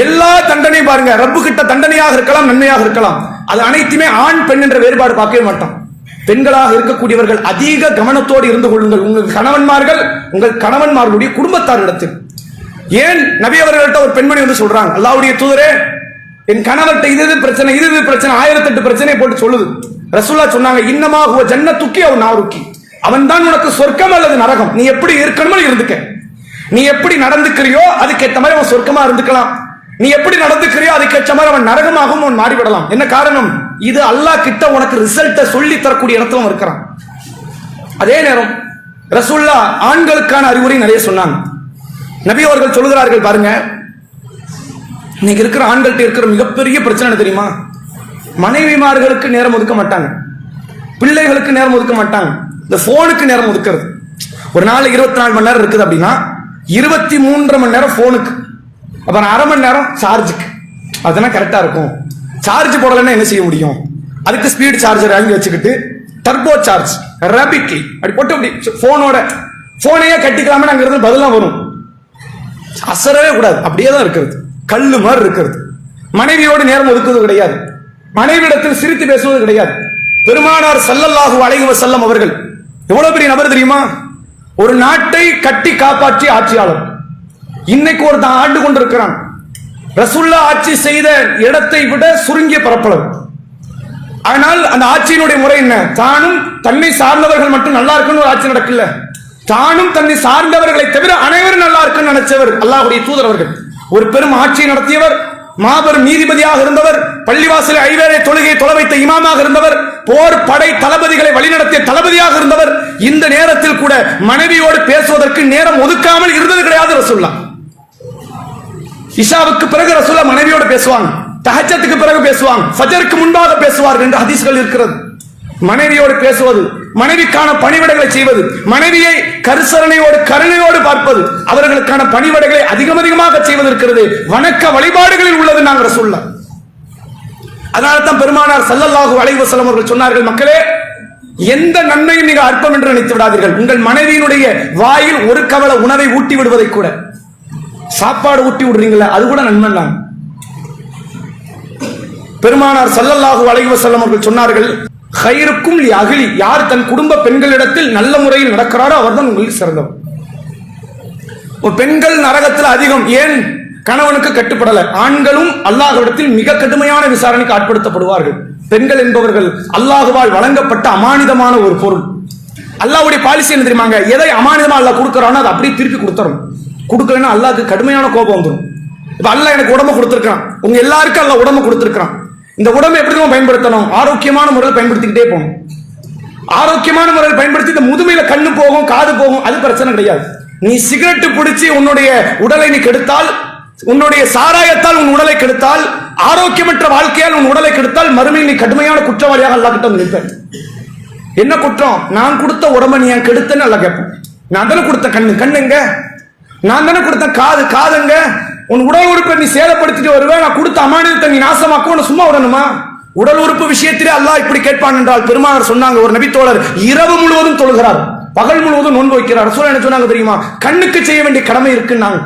Speaker 1: எல்லா தண்டனையும் பாருங்க, ரப்பு கிட்ட தண்டனையாக இருக்கலாம், நன்மையாக இருக்கலாம். அது அனைத்துமே ஆண் பெண் என்ற வேறுபாடு பார்க்கவே மாட்டோம். பெண்களாக இருக்கக்கூடியவர்கள் அதிக கவனத்தோடு இருந்து கொள்ளுங்கள். உங்கள் கணவன்மார்கள், உங்கள் கணவன்மார்களுடைய குடும்பத்தாரிடத்தில். ஏன் நபி அவர்கள்ட்ட ஒரு பெண்மணி வந்து சொல்றாங்க, அல்லாஹ்வுடைய தூதரே, என் கணவர்கிட்ட இது பிரச்சனை, இது பிரச்சனை, 1008 பிரச்சனை போட்டு சொல்லுது. ரசூலுல்லாஹ் சொன்னாங்க, இன்னமா ஹுவ ஜன்னத்துக்கி அவ் நாருக்கி, அவன் தான் உனக்கு சொர்க்கம் அல்லது நரகம். நீ எப்படி இருக்கணுமோ இருந்துக்க, நீ எப்படி நடந்துக்கிறியோ அதுக்கேற்ற மாதிரி அவன் சொர்க்கமா இருந்துக்கலாம், நீ எப்படி நடந்துக்கிறியோ அதுக்கேற்ற மாதிரி அவன் நரகமாகவும் அவன் மாறிவிடலாம். என்ன காரணம்? இது அல்லாஹ் கிட்ட உனக்கு ரிசல்ட்டை சொல்லி தரக்கூடிய இடத்துல இருக்கிறான். அதே நேரம் ரசூல்லா ஆண்களுக்கான அறிவுரை நிறைய சொன்னாங்க. நபி அவர்கள் சொல்கிறார்கள் பாருங்க, இன்னைக்கு இருக்கிற ஆண்கள்ட்ட இருக்கிற மிகப்பெரிய பிரச்சனை தெரியுமா? மனைவிமார்களுக்கு நேரம் ஒதுக்க மாட்டாங்க, பிள்ளைகளுக்கு நேரம் ஒதுக்க மாட்டாங்க, இந்த போனுக்கு நேரம் ஒதுக்கிறது. ஒரு நாள் 24 மணி நேரம் இருக்குது அப்படின்னா 23 மணி நேரம் போனுக்கு, அப்புறம் அரை மணி நேரம் சார்ஜுக்கு. அதெல்லாம் கரெக்டா இருக்கும். சார்ஜ் போடலன்னா என்ன செய்ய முடியும்? அதுக்கு ஸ்பீட் சார்ஜர் வாங்கி வச்சுக்கிட்டு டர்போ சார்ஜ் ரேபிட்லி அப்படி போட்டு அப்படி போனையே கட்டிக்கலாமே அங்கிருந்து பதிலாம் வரும். அசரவே கூடாது, அப்படியே தான் இருக்கிறது, கல்லு மாதிரி இருக்கிறது. மனைவியோடு நேரம் ஒதுக்குவது கிடையாது, மனைவியிடத்தில் சிரித்து பேசுவது கிடையாது. பெருமானார் ஸல்லல்லாஹு அலைஹி வஸல்லம் அவர்கள் எவ்வளவு பெரிய நபர் தெரியுமா? ஒரு நாட்டை கட்டி காப்பாற்றிய ஆட்சியாளர். இன்னைக்கு ஒருத்தன் ஆண்டு கொண்டிருக்கிறான். ரசூல்லா ஆட்சி செய்த இடத்தை விட சுருங்கிய பரப்பளவு. ஆனால் அந்த ஆட்சியினுடைய முறை என்ன? தானும் தன்னை சார்ந்தவர்கள் மட்டும் நல்லா இருக்குன்னு ஒரு ஆட்சி நடக்கல, தானும் தன்னை சார்ந்தவர்களை தவிர அனைவரும் நல்லா இருக்குன்னு நினைச்சவர் அல்லாஹ்வுடைய தூதர் அவர்கள். ஒரு பெரும் ஆட்சியை நடத்தியவர், மாபெரும் நீதிபதியாக இருந்தவர், பள்ளிவாசல் ஐவேளை தொழுகை தொலை வைத்த இமாமாக இருந்தவர், போர் படை தளபதிகளை வழிநடத்திய தளபதியாக இருந்தவர். இந்த நேரத்தில் கூட மனைவியோடு பேசுவதற்கு நேரம் ஒதுக்காமல் இருந்தது கிடையாது ரசூலுல்லாஹ். இஷாவுக்கு பிறகு ரசூலுல்லாஹ் மனைவியோடு பேசுவாங்க, தஹஜ்ஜத்துக்கு பிறகு பேசுவாங்க, ஃபஜருக்கு முன்பாக பேசுவார்கள் என்று ஹதீஸ்கள் இருக்கிறது. மனைவியோடு பேசுவது, மனைவிக்கான பணிவிடைகளை செய்வது, மனைவியை கருசரணையோடு கருணையோடு பார்ப்பது, அவர்களுக்கான பணிவிடைகளை அதிகமாக செய்வது இருக்கிறது, வணக்க வழிபாடுகளில் உள்ளது நாங்கள் ரசூலுல்லாஹ். அதனால தான் பெருமானார் ஸல்லல்லாஹு அலைஹி வஸல்லம் அவர்கள் சொன்னார்கள், மக்களே எந்த நன்மையும் நீங்க அற்பம் என்று நினைத்து விடாதீர்கள். உங்கள் மனைவியினுடைய வாயில் ஒரு கவள உணவை ஊட்டி விடுவதை கூட, சாப்பாடு ஊட்டி விடுறீங்களா, அது கூட நன்மை தான். பெருமானார் ஸல்லல்லாஹு அலைஹி வஸல்லம் அவர்கள் சொன்னார்கள், கைருக்கும் லி அஹ்லி, யார் தன் குடும்ப பெண்களிடத்தில் நல்ல முறையில் நடக்கிறாரோ அவர்தான் உங்களுக்கு சிறந்தவர். பெண்கள் நரகத்தில் அதிகம். ஏன்? கணவனுக்கு கட்டுப்படல. ஆண்களும் அல்லாஹ்விடத்தில் மிக கடுமையான விசாரணைக்கு ஆட்படுத்தப்படுவார்கள். பெண்கள் என்பவர்கள் அல்லாஹ்வால் வழங்கப்பட்ட அமானிதமான ஒரு பொருள். அல்லாஹ்வுடைய பாலிசி என்ன தெரியுமாங்க? எதை அமானிதமா அல்லாஹ் கொடுக்கறானோ அதை அப்படியே திருப்பி கொடுத்துறணும். கொடுக்கலன்னா அல்லாஹ்க்கு கடுமையான கோபம் வந்துடும். இப்ப அல்லாஹ் எனக்கு உடம்பு கொடுத்திருக்கான், உங்க எல்லாருக்கும் அல்லாஹ் உடம்பு கொடுத்திருக்கான். இந்த உடம்பை எப்படி பயன்படுத்தணும்? ஆரோக்கியமான முறையில் பயன்படுத்திக்கிட்டே போகணும். ஆரோக்கியமான முறையில் பயன்படுத்தி இந்த முதுமையில கண்ணு போகும், காது போகும், அது பிரச்சனை கிடையாது. நீ சிகரெட் பிடிச்சி உன்னுடைய உடலை நீ கெடுத்தால், உன்னுடைய சாராயத்தால் உன் உடலை கெடுத்தால், ஆரோக்கியமற்ற வாழ்க்கையால் உன் உடலை கெடுத்தால், மறுமையில் நீ கடுமையான குற்றவாளியாக அல்லாஹ் கிட்ட நிற்பேன். என்ன குற்றம்? நான் கொடுத்த உடம்பை நீ ஏன் கெடுத்தன்னு அல்லாஹ் கேட்பேன். நான் தானே கொடுத்த கண்ணுங்க, நான் தானே கொடுத்த காதுங்க, உன் உடல் உறுப்பை நீ சேதப்படுத்திட்டு வருவேன், நான் கொடுத்த அமானிதத்தை நீ நாசமாக்க சும்மா விடணுமா? உடல் உறுப்பு விஷயத்திலே அல்லாஹ் இப்படி கேட்பான் என்றால் பெருமானார் சொன்னாங்க, ஒரு நபித்தோழர் இரவு முழுவதும் தொழுகிறார், பகல் முழுவதும் நோன்பு வைக்கிறார். ரசூலுல்லாஹ் என்ன சொன்னாங்க தெரியுமா? கண்ணுக்கு செய்ய வேண்டிய கடமை இருக்குன்னாங்க,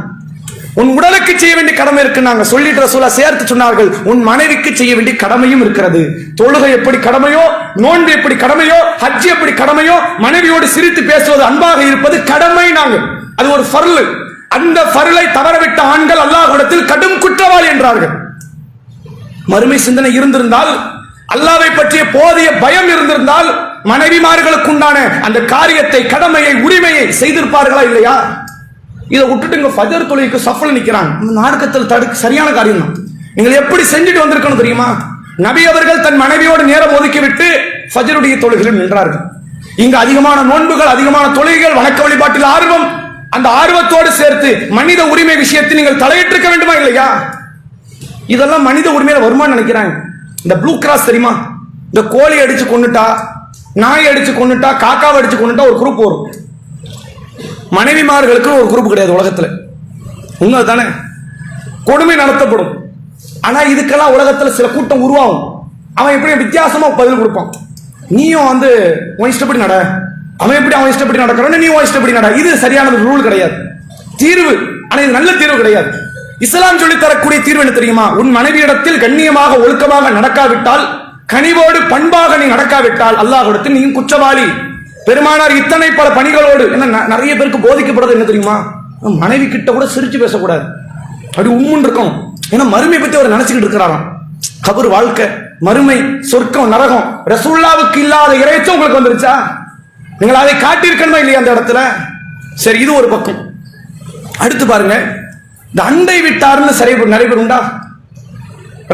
Speaker 1: உன் உடலுக்கு செய்ய வேண்டிய கடமை இருக்குன்னாங்க. சொல்லிட்டு ரசூலுல்லாஹ் சேர்த்து சொன்னார்கள், உன் மனைவிக்கு செய்ய வேண்டிய கடமையும் இருக்கிறது. தொழுகை எப்படி கடமையோ, நோன்பு எப்படி கடமையோ, ஹஜ் எப்படி கடமையோ, மனைவியோடு சிரித்து பேசுவது, அன்பாக இருப்பது கடமை. நாங்கள் அது ஒரு ஃபர்ல். அந்த ஃபர்லை தவறவிட்ட ஆண்கள் அல்லாஹ்விடத்தில் கடும் குற்றவாளி என்றார்கள். மறுமை சிந்தனை இருந்திருந்தால், அல்லாஹ்வை பற்றிய போதிய பயம் இருந்திருந்தால், மனைவிமார்களுக்கு உண்டான அந்த காரியத்தை, கடமையை, உரிமையை செய்திருப்பார்களா இல்லையா? இதை விட்டுட்டு இங்க ஃபஜர் தொழுகைக்கு சஃப்ல நிக்கிறாங்க. மார்க்கத்தில் தடுக்க சரியான காரியம் தான். நீங்கள் எப்படி செஞ்சுட்டு வந்திருக்கணும் தெரியுமா? நபி அவர்கள் தன் மனைவியோடு நேரம் ஒதுக்கிவிட்டு ஃபஜருடைய தொழுகையில் நின்றார்கள். இங்கு அதிகமான நோன்புகள், அதிகமான தொழுகைகள், வணக்க வழிபாட்டில் ஆர்வம், அந்த ஆர்வத்தோடு சேர்த்து மனித உரிமை விஷயத்தில் நீங்கள் தலையிட்டிருக்க வேண்டுமா இல்லையா? இதெல்லாம் மனித உரிமையில வருமானு நினைக்கிறாங்க. இந்த ப்ளூ கிராஸ் தெரியுமா? இந்த கோழி அடிச்சு கொண்டுட்டா, நாய் அடிச்சு கொண்டுட்டா, காக்காவை அடிச்சு கொண்டுட்டா ஒரு குரூப் வரும். மனைவிமார்களுக்கு ஒரு குரூப் கிடையாது உலகத்துல. உண்மை தானே? கொடுமை நடத்தப்படும். ஆனா இதுக்கெல்லாம் உலகத்துல சில கூட்டம் உருவாகும். அவன் எப்படி வித்தியாசமா பதில் கொடுப்பான். நீயும் உன் இஷ்டப்படி நட, அவன் எப்படி அவன் இஷ்டப்படி நடக்கிறான், நீ உன் இஷ்டப்படி நட. இது சரியான ரூல் கிடையாது, தீர்வு. ஆனா இது நல்ல தீர்வு கிடையாது. இஸ்லாம் சொல்லி தரக்கூடிய தீர்வு என்ன தெரியுமா? உன் மனைவியிடத்தில் கண்ணியமாக ஒழுக்கமாக நடக்காவிட்டால், கனிவோடு பண்பாக நீ நடக்காவிட்டால், அல்லாஹ்விடத்தில் நீயும் குற்றவாளி. பெருமானார் இத்தனை பல பணிகளோடு, என்ன நிறைய பேருக்கு போதிக்கப்படுறது என்ன தெரியுமா? மனைவி கிட்ட கூட சிரிச்சு பேசக்கூடாது, அப்படி உம்முன்னு இருக்கும். ஏன்னா மறுமை பத்தி அவர் நினைச்சுக்கிட்டு இருக்கிறாராம். கபர் வாழ்க்கை, மறுமை, சொர்க்கம், நரகம். ரசூலுல்லாஹ்வுக்கு இல்லாத இறைச்சம் உங்களுக்கு வந்துருச்சா? நீங்கள் அதை காட்டியிருக்கணுமா இல்லையா அந்த இடத்துல? சரி, இது ஒரு பக்கம். அடுத்து பாருங்க, இந்த அண்டை விட்டார்னு நிறைய பேர் உண்டா?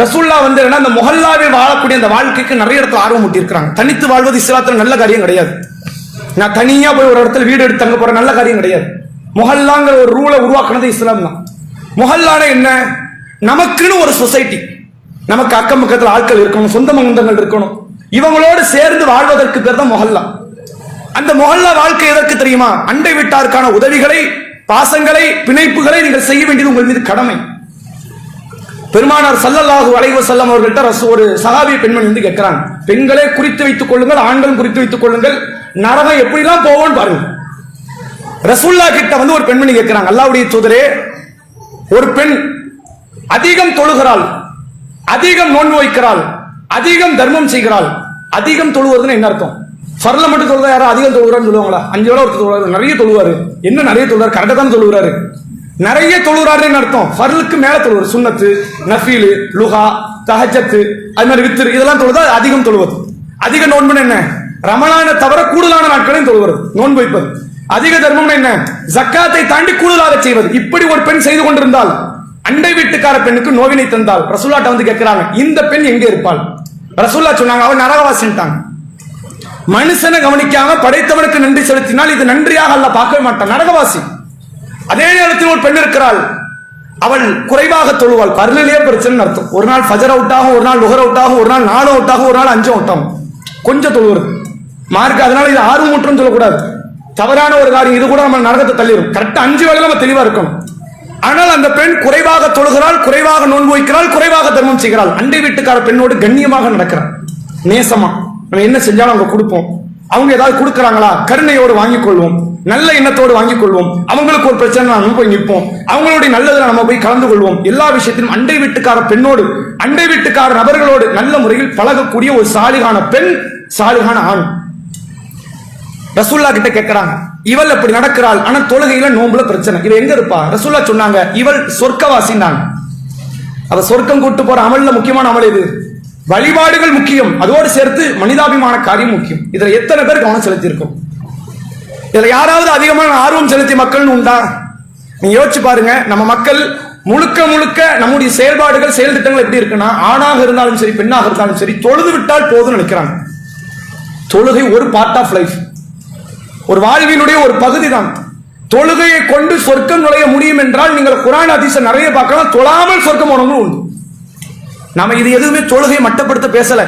Speaker 1: ரசூலுல்லாஹ் அந்த முஹல்லாவில் வாழக்கூடிய அந்த வாழ்க்கைக்கு நிறைய இடத்துல ஆர்வம் ஊட்டி இருக்கிறாங்க. தனித்து வாழ்வது இஸ்லாத்துல நல்ல காரியம் கிடையாது. நான் தனியா போய் ஒரு இடத்துல வீடு எடுத்து தங்க போற நல்ல காரியம் கிடையாது. முஹல்லாங்கிற ஒரு ரூலை உருவாக்குனது இஸ்லாம் தான். முஹல்லான என்ன? நமக்குன்னு ஒரு சொசைட்டி, நமக்கு அக்கம் பக்கத்தில் ஆட்கள் இருக்கணும், சொந்த பந்தங்கள் இருக்கணும், இவங்களோடு சேர்ந்து வாழ்வதற்கு பேர் தான் முஹல்லா. அந்த முஹல்லா வாழ்க்கை எதற்கு தெரியுமா? அண்டை வீட்டாருக்கான உதவிகளை, பாசங்களை, பிணைப்புகளை நீங்கள் செய்ய வேண்டியது உங்கள் மீது கடமை. பெருமானார் ஸல்லல்லாஹு அலைஹி வஸல்லம் அவர்கள்ட்ட ஒரு சஹாபி பெண்மணி வந்து கேட்கிறாங்க, பெண்களே குறித்து வைத்துக் கொள்ளுங்கள், ஆண்களும் குறித்து வைத்துக் கொள்ளுங்கள், நரகம் எப்படிலாம் போவோம்னு பாருங்க. ரசூல்லா கிட்ட வந்து ஒரு பெண்மணி கேட்கிறாங்க, அல்லாஹ்வுடைய தூதரே, ஒரு பெண் அதிகம் தொழுகிறாள், அதிகம் நோன்பு வைக்கிறாள், அதிகம் தர்மம் செய்கிறாள். அதிகம் தொழுவதுன்னு என்ன அர்த்தம்? ஃபர்ல மட்டும் தொழுதா யாரும் அதிகம் தொழுகிறான்னு சொல்லுவாங்களா? 5 வேளை ஒருத்தர் தொழுவாரு, நிறைய தொழுவாரு. என்ன நிறைய தொழுவாரு? கரெக்டா தான் தொழுகிறாரு. நிறைய தொழுகிறாருன்னு அர்த்தம் ஃபர்லுக்கு மேல தொழுவாரு. சுன்னத்து, நஃபீல், லுஹா, தஹஜ்ஜத், அது மாதிரி வித்ர், இதெல்லாம் தொழுதா அதிகம் தொழுவது. அதிக நோன்புன்னு என்ன? ரமலானை தவிர கூடுதலான நாட்களையும் தொழுவது, நோன்பு வைப்பது. அதிக தர்மம் என்ன? ஜக்காத்தை தாண்டி கூடுதலாக செய்வது. இப்படி ஒரு பெண் செய்து கொண்டிருந்தால், அண்டை வீட்டுக்கார பெண்ணுக்கு நோவினை தந்தால், ரசூல்லாட்ட வந்து கேட்கிறாங்க, இந்த பெண் எங்கே இருப்பாள்? ரசூல்லா சொன்னாங்க, அவன் நரகவாசிட்டாங்க. மனுஷனை கவனிக்காம படைத்தவனுக்கு நன்றி செலுத்தினால் இது நன்றியாக அல்லாஹ் பார்க்கவே மாட்டான், நரகவாசி. அதே நேரத்தில் ஒரு பெண் இருக்கிறாள், அவள் குறைவாக தொழுவாள், பர்லிலேயே பிரச்சனை அர்த்தம். ஒரு நாள் ஃபஜர் அவுட் ஆகும், ஒரு நாள் லுஹர் அவுட் ஆகும், ஒரு நாள் 4 அவுட் ஆகும், ஒரு நாள் 5 அவுட் ஆகும். கொஞ்சம் தொழுவது மார்க். அதனால இது ஆர்வம் முற்றும் சொல்லக்கூடாது, தவறான ஒரு காரியம். இது கூட நம்ம நரகத்தை தள்ளிடும். கரெக்டா 5 வேளை நம்ம தெளிவா இருக்கணும். ஆனால் அந்த பெண் குறைவாக தொழுகிறாள், குறைவாக நோன்பு வைக்கிறாள், குறைவாக தர்மம் செய்கிறாள். அண்டை வீட்டுக்கார பெண்ணோடு கண்ணியமாக நடக்கிறாள், நேசமா. நம்ம என்ன செஞ்சாலும் அவங்க கொடுப்போம். அவங்க ஏதாவது கொடுக்கறாங்களா, கருணையோடு வாங்கிக் கொள்வோம், நல்ல எண்ணத்தோடு வாங்கிக் கொள்வோம். அவங்களுக்கு ஒரு பிரச்சனை நம்ம போய் நிற்போம், அவங்களுடைய நல்லதுல நம்ம போய் கலந்து கொள்வோம். எல்லா விஷயத்திலும் அண்டை வீட்டுக்கார பெண்ணோடு, அண்டை வீட்டுக்கார நபர்களோடு நல்ல முறையில் பழகக்கூடிய ஒரு சாலிகான பெண், சாலிகான ஆண். ரசூல்லா கிட்ட கேட்கிறாங்க, இவள் அப்படி நடக்கிறாள், ஆனா தொழுகையில நோம்புல பிரச்சனை, இவ எங்க இருப்பா? ரசூல்லா சொன்னாங்க, இவள் சொர்க்கவாசினாங்க. அவ சொர்க்கம் கூட்டு போற அமல்ல முக்கியமான அமல் இது. வழிபாடுகள் முக்கியம், அதோடு சேர்த்து மனிதாபிமான காரியம் முக்கியம். இதுல எத்தனை பேர் கவனம் செலுத்தி இருக்கும்? இதுல யாராவது அதிகமான ஆர்வம் செலுத்திய மக்கள் உண்டா? நீங்க யோசிச்சு பாருங்க. நம்ம மக்கள் முழுக்க முழுக்க நம்முடைய செயல்பாடுகள், செயல் திட்டங்கள் எப்படி இருக்குன்னா, ஆணாக இருந்தாலும் சரி, பெண்ணாக இருந்தாலும் சரி, தொழுது விட்டால் போதும்னு நினைக்கிறாங்க. தொழுகை ஒரு பார்ட் ஆஃப் லைஃப், ஒரு வாழ்வினுடைய ஒரு பகுதி தான். தொழுகையை கொண்டு சொர்க்கம் நுழைய முடியும் என்றால் நீங்கள் குர்ஆன் ஹதீஸ நிறைய பார்க்கலாம். தொழாமல் சொர்க்கம் போனவங்களும் உண்டு. நாம இது எதுவுமே தொழுகையை மட்டுப்படுத்த பேசல.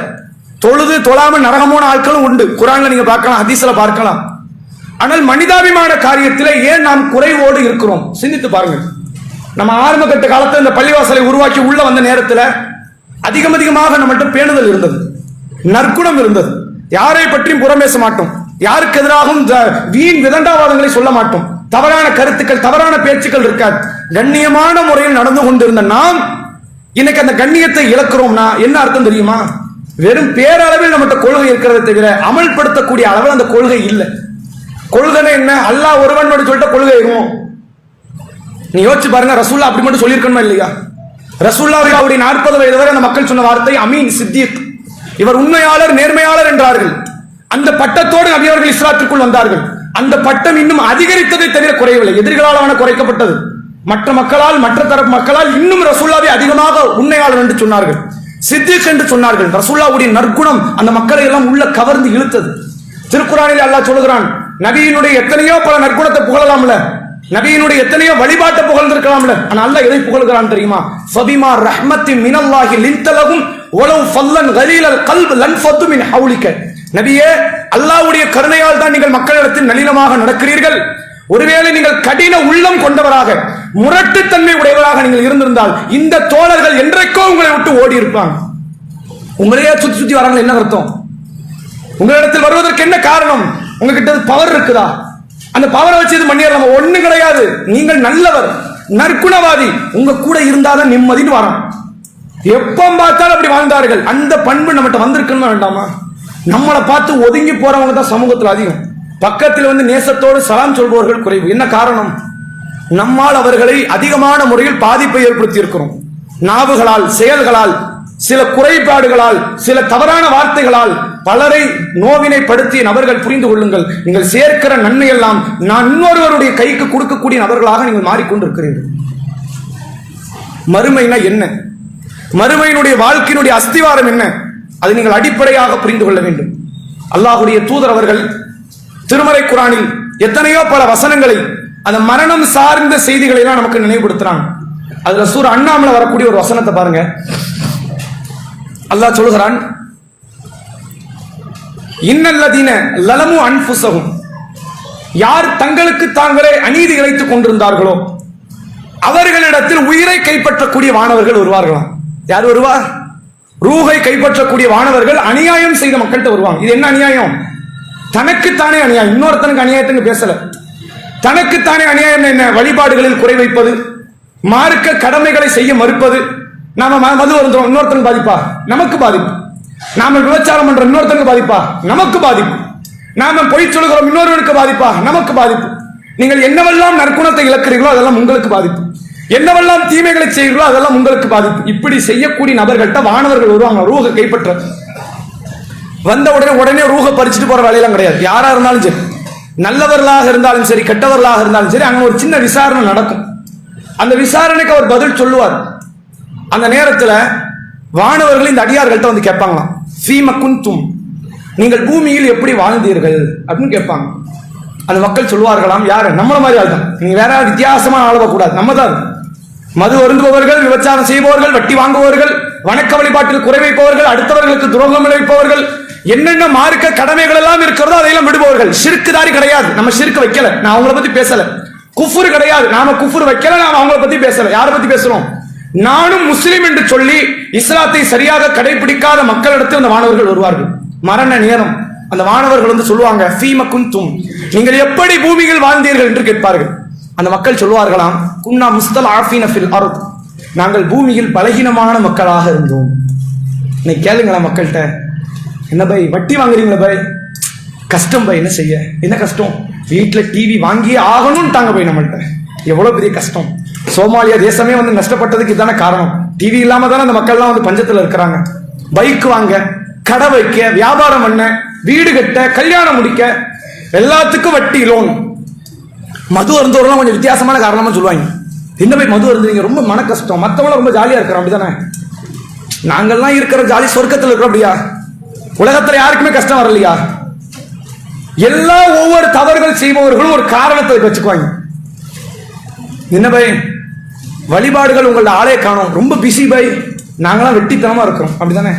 Speaker 1: தொழுது தொழாமல் நரகமான ஆட்களும் உண்டு, குர்ஆன்ல நீங்க பார்க்கலாம், ஹதீஸ்ல பார்க்கலாம். ஆனால் மனிதாபிமான காரியத்தில் ஏன் நாம் குறைவோடு இருக்கிறோம்? சிந்தித்து பாருங்க. நம்ம ஆரம்ப கட்ட காலத்தில் இந்த பள்ளிவாசலை உருவாக்கி உள்ள வந்த நேரத்தில் அதிகமாக நம்மகிட்ட பேணுதல் இருந்தது, நற்குணம் இருந்தது. யாரை பற்றியும் புறம் பேச மாட்டோம், யாருக்கு எதிராகவும் வீண் விதண்டாவாதங்களை சொல்ல மாட்டோம், தவறான கருத்துக்கள், தவறான பேச்சுக்கள் இருக்காது. கண்ணியமான முறையில் நடந்து கொண்டிருந்த நாம் இன்னைக்கு அந்த கண்ணியத்தை இழக்கிறோம்னா என்ன அர்த்தம் தெரியுமா? வெறும் பேரளவில் நம்மகிட்ட கொள்கை இருக்கிறத தவிர அமல்படுத்தக்கூடிய அளவில் அந்த கொள்கை இல்லை. கொள்கை என்ன? அல்லாஹ் ஒருவன் சொல்லிட்டு கொள்கை இருக்கும். நீ யோசிச்சு பாருங்க, ரசூல்லா அப்படி மட்டும் சொல்லியிருக்கணுமா இல்லையா? ரசூல்லாவுடைய 40 வயது வரை அந்த மக்கள் சொன்ன வார்த்தை அமீன், சித்திக், இவர் உண்மையாளர், நேர்மையாளர் என்றார்கள். அந்த பட்டத்தோடு நபி அவர்கள் இஸ்லாத்திற்குள் வந்தார்கள். அந்த பட்டம் இன்னும் அதிகரித்ததை தவிர குறையவில்லை. எதிரிகளால் குறைக்கப்பட்டது, மற்ற மக்களால், மற்ற தரப்பு மக்களால் இன்னும் ரசூல்லாவை அதிகமாக உண்மையாளர் என்று சொன்னார்கள், சித்திக் என்று சொன்னார்கள். ரசூல்லாவுடைய நற்குணம் அந்த மக்களை எல்லாம் உள்ள கவர்ந்து இழுத்தது. திருக்குர்ஆனில் அல்லாஹ் சொல்கிறான், நபியினுடைய எத்தனையோ பல நற்குணத்தை புகழலாம்ல, நபியினுடைய எத்தனையோ வழிபாட்டை புகழ்ந்திருக்கலாம்ல. ஆனா அல்லாஹ் எதை புகழ்கிறான் தெரியுமா? ஃபபிமா ரஹ்மத்தின் மினல்லாஹி லின்தலஹும் வலவ் ஃபல்லன் கலீலல் கல்ப் லன்ஃபது மின் ஹவுலிக. நபியே, அல்லாஹ்வுடைய கருணையால் தான் நீங்கள் மக்களிடத்தில் நளினமாக நடக்கிறீர்கள். ஒருவேளை நீங்கள் கடின உள்ளம் கொண்டவராக, முரட்டுத்தன்மை உடையவராக நீங்கள் இருந்திருந்தால் இந்த தோழர்கள் என்றைக்கோ உங்களை விட்டு ஓடி இருப்பாங்க. உங்களையே சுத்தி சுத்தி வராங்க. என்ன அர்த்தம்? உங்களிடத்தில் வருவதற்கு என்ன காரணம்? உங்ககிட்ட பவர் இருக்குதா? அந்த பவரை வச்சு இது பண்ணிடலாம்? ஒண்ணு கிடையாது. நீங்கள் நல்லவர், நற்குணவாதி, உங்க கூட இருந்தாதான் நிம்மதின்னு வரோம். எப்ப பார்த்தாலும் அப்படி வாழ்ந்தார்கள். அந்த பண்பு நம்மகிட்ட வந்திருக்குன்னு வேண்டாமா? நம்மளை பார்த்து ஒதுங்கி போறவங்க தான் சமூகத்தில் அதிகம். பக்கத்தில் வந்து நேசத்தோடு சலாம் சொல்பவர்கள் குறைவு. என்ன காரணம்? நம்மால் அவர்களை அதிகமான முறையில் பாதிப்பை ஏற்படுத்தி இருக்கிறோம். நாவுகளால், செயல்களால், சில குறைபாடுகளால், சில தவறான வார்த்தைகளால் பலரை நோவினைப்படுத்திய நபர்கள். புரிந்து கொள்ளுங்கள், நீங்கள் சேர்க்கிற நன்மை எல்லாம் நான் இன்னொருவருடைய கைக்கு கொடுக்கக்கூடிய நபர்களாக நீங்கள் மாறிக்கொண்டிருக்கிறீர்கள். மறுமைனா என்ன? மறுமையினுடைய வாழ்க்கையினுடைய அஸ்திவாரம் என்ன? அதை நீங்கள் அடிப்படையாக புரிந்து கொள்ள வேண்டும். அல்லாஹ்வுடைய தூதர் அவர்கள் திருமறை குரானில் எத்தனையோ பல வசனங்களை அந்த மரணம் சார்ந்த செய்திகளை எல்லாம் நமக்கு நினைவுபடுத்துறாங்க. அதுல சூர அண்ணாமல வரக்கூடிய ஒரு வசனத்தை பாருங்க. அல்லாஹ் சொல்லுகிறான், இன்னல்லதீன லலமு அன்ஃபுஸஹும், யார் தங்களுக்கு தாங்களே அநீதி இழைத்துக் கொண்டிருந்தார்களோ அவர்களிடத்தில் உயிரை கைப்பற்றக்கூடிய வானவர்கள் வருவார்களாம். யார் வருவா? ரூஹை கைப்பற்றக்கூடிய வானவர்கள் அநியாயம் செய்த மக்கள்கிட்ட வருவாங்க. இது என்ன அநியாயம்? தனக்குத்தானே அநியாயம். இன்னொருத்தனுக்கு அநியாயத்துக்கு பேசல. தனக்குத்தானே அநியாயம் என்ன? வழிபாடுகளில் குறை வைப்பது, மார்க்க கடமைகளை செய்ய மறுப்பது. நாம மது வருந்தோம், இன்னொருத்தனுக்கு பாதிப்பா? நமக்கு பாதிப்பு. நாம விபச்சாரம் பண்றோம், இன்னொருத்தனுக்கு பாதிப்பா? நமக்கு பாதிப்பு. நாம பொய் சொல்கிறோம், இன்னொருவனுக்கு பாதிப்பா? நமக்கு பாதிப்பு. நீங்கள் என்னவெல்லாம் நற்குணத்தை இழக்கிறீர்களோ அதெல்லாம் உங்களுக்கு பாதிப்பு. என்னவெல்லாம் தீமைகளை செய்கிறீர்களோ அதெல்லாம் உங்களுக்கு பாதிப்பு. இப்படி செய்யக்கூடிய நபர்கள்ட்ட வானவர்கள் வருவாங்க ரூஹை கைப்பற்ற. வந்த உடனே ரூஹை பறிச்சுட்டு போற வேலையெல்லாம் கிடையாது. யாரா இருந்தாலும் சரி, நல்லவர்களாக இருந்தாலும் சரி, கெட்டவர்களாக இருந்தாலும் சரி, அங்க ஒரு சின்ன விசாரணை நடக்கும். அந்த விசாரணைக்கு அவர் பதில் சொல்லுவார். அந்த நேரத்தில் வானவர்கள் இந்த அடியார்கள்ட்ட வந்து கேட்பாங்களாம், ஃபீம குன்தும், நீங்கள் பூமியில் எப்படி வாழ்ந்தீர்கள் அப்படின்னு கேட்பாங்க. அந்த மக்கள் சொல்லுவார்களாம், யாரு? நம்மள மாதிரி ஆள் தான், நீங்க வேற வித்தியாசமான ஆளவ கூடாது, நம்ம தான். மது அருந்துபவர்கள், விபச்சாரம் செய்பவர்கள், வட்டி வாங்குபவர்கள், வணக்க வழிபாட்டில் குறை வைப்பவர்கள், அடுத்தவர்களுக்கு துரோகம் விளைவிப்பவர்கள், என்னென்ன மார்க்க கடமைகள் எல்லாம் இருக்கிறதோ அதையெல்லாம் விடுபவர்கள். ஷிர்க்குதாரி கிடையாது, நம்ம ஷிர்க்கு வைக்கல, நான் அவங்கள பத்தி பேசல. குஃபுர் கிடையாது, நாம குஃபுர் வைக்கல, நாம அவங்கள பத்தி பேசல. யாரை பத்தி பேசுறோம்? நானும் முஸ்லிம் என்று சொல்லி இஸ்லாத்தை சரியாக கடைபிடிக்காத மக்களிடத்தில் அந்த வானவர்கள் வருவார்கள். மரண நேரம் அந்த வானவர்கள் வந்து சொல்லுவாங்க, ஃபீம குன்தும், நீங்கள் எப்படி பூமியில் வாழ்ந்தீர்கள் என்று கேட்பார்கள். அந்த மக்கள் சொல்லுவார்களாம், குன்னா முஸ்தல்ஆஃபீன ஃபில் அர்த், நாங்கள் பூமியில் பலகீனமான மக்களாக இருந்தோம். இன்னைக்கு கேளுங்களா மக்கள்கிட்ட, என்ன பை வட்டி வாங்குறீங்களா பை? கஷ்டம் பை, என்ன செய்ய, என்ன கஷ்டம்? வீட்டில் டிவி வாங்கி ஆகணும்ட்டாங்க பை நம்மள்கிட்ட. எவ்வளவு பெரிய கஷ்டம். சோமாலியா தேசமே வந்து நஷ்டப்பட்டதுக்கு இதுதானே காரணம். டிவி இல்லாம தானே அந்த மக்கள்லாம் வந்து பஞ்சத்தில் இருக்கிறாங்க. பைக் வாங்க, கடை வைக்க, வியாபாரம் பண்ண, வீடு கட்ட, கல்யாணம் முடிக்க, எல்லாத்துக்கும் வட்டி, லோன். மது அருந்தவரெல்லாம் கொஞ்சம் வித்தியாசமான காரணமா சொல்லுவாங்க. என்ன போய் மது அருந்துவீங்க? ரொம்ப மன கஷ்டம். மற்றவங்களும் ரொம்ப ஜாலியா இருக்கிறோம், அப்படிதானே? நாங்கள்லாம் இருக்கிற ஜாலி சொர்க்கத்தில் இருக்கிறோம், அப்படியா? உலகத்துல யாருக்குமே கஷ்டம் வரலையா? எல்லா ஒவ்வொரு தவறுகள் செய்பவர்களும் ஒரு காரணத்தை வச்சுக்குவாங்க. என்ன பை, வழிபாடுகள் உங்களோட ஆளே காணும், ரொம்ப பிஸி பை, நாங்களாம் வெட்டித்தனமா இருக்கிறோம், அப்படிதானே?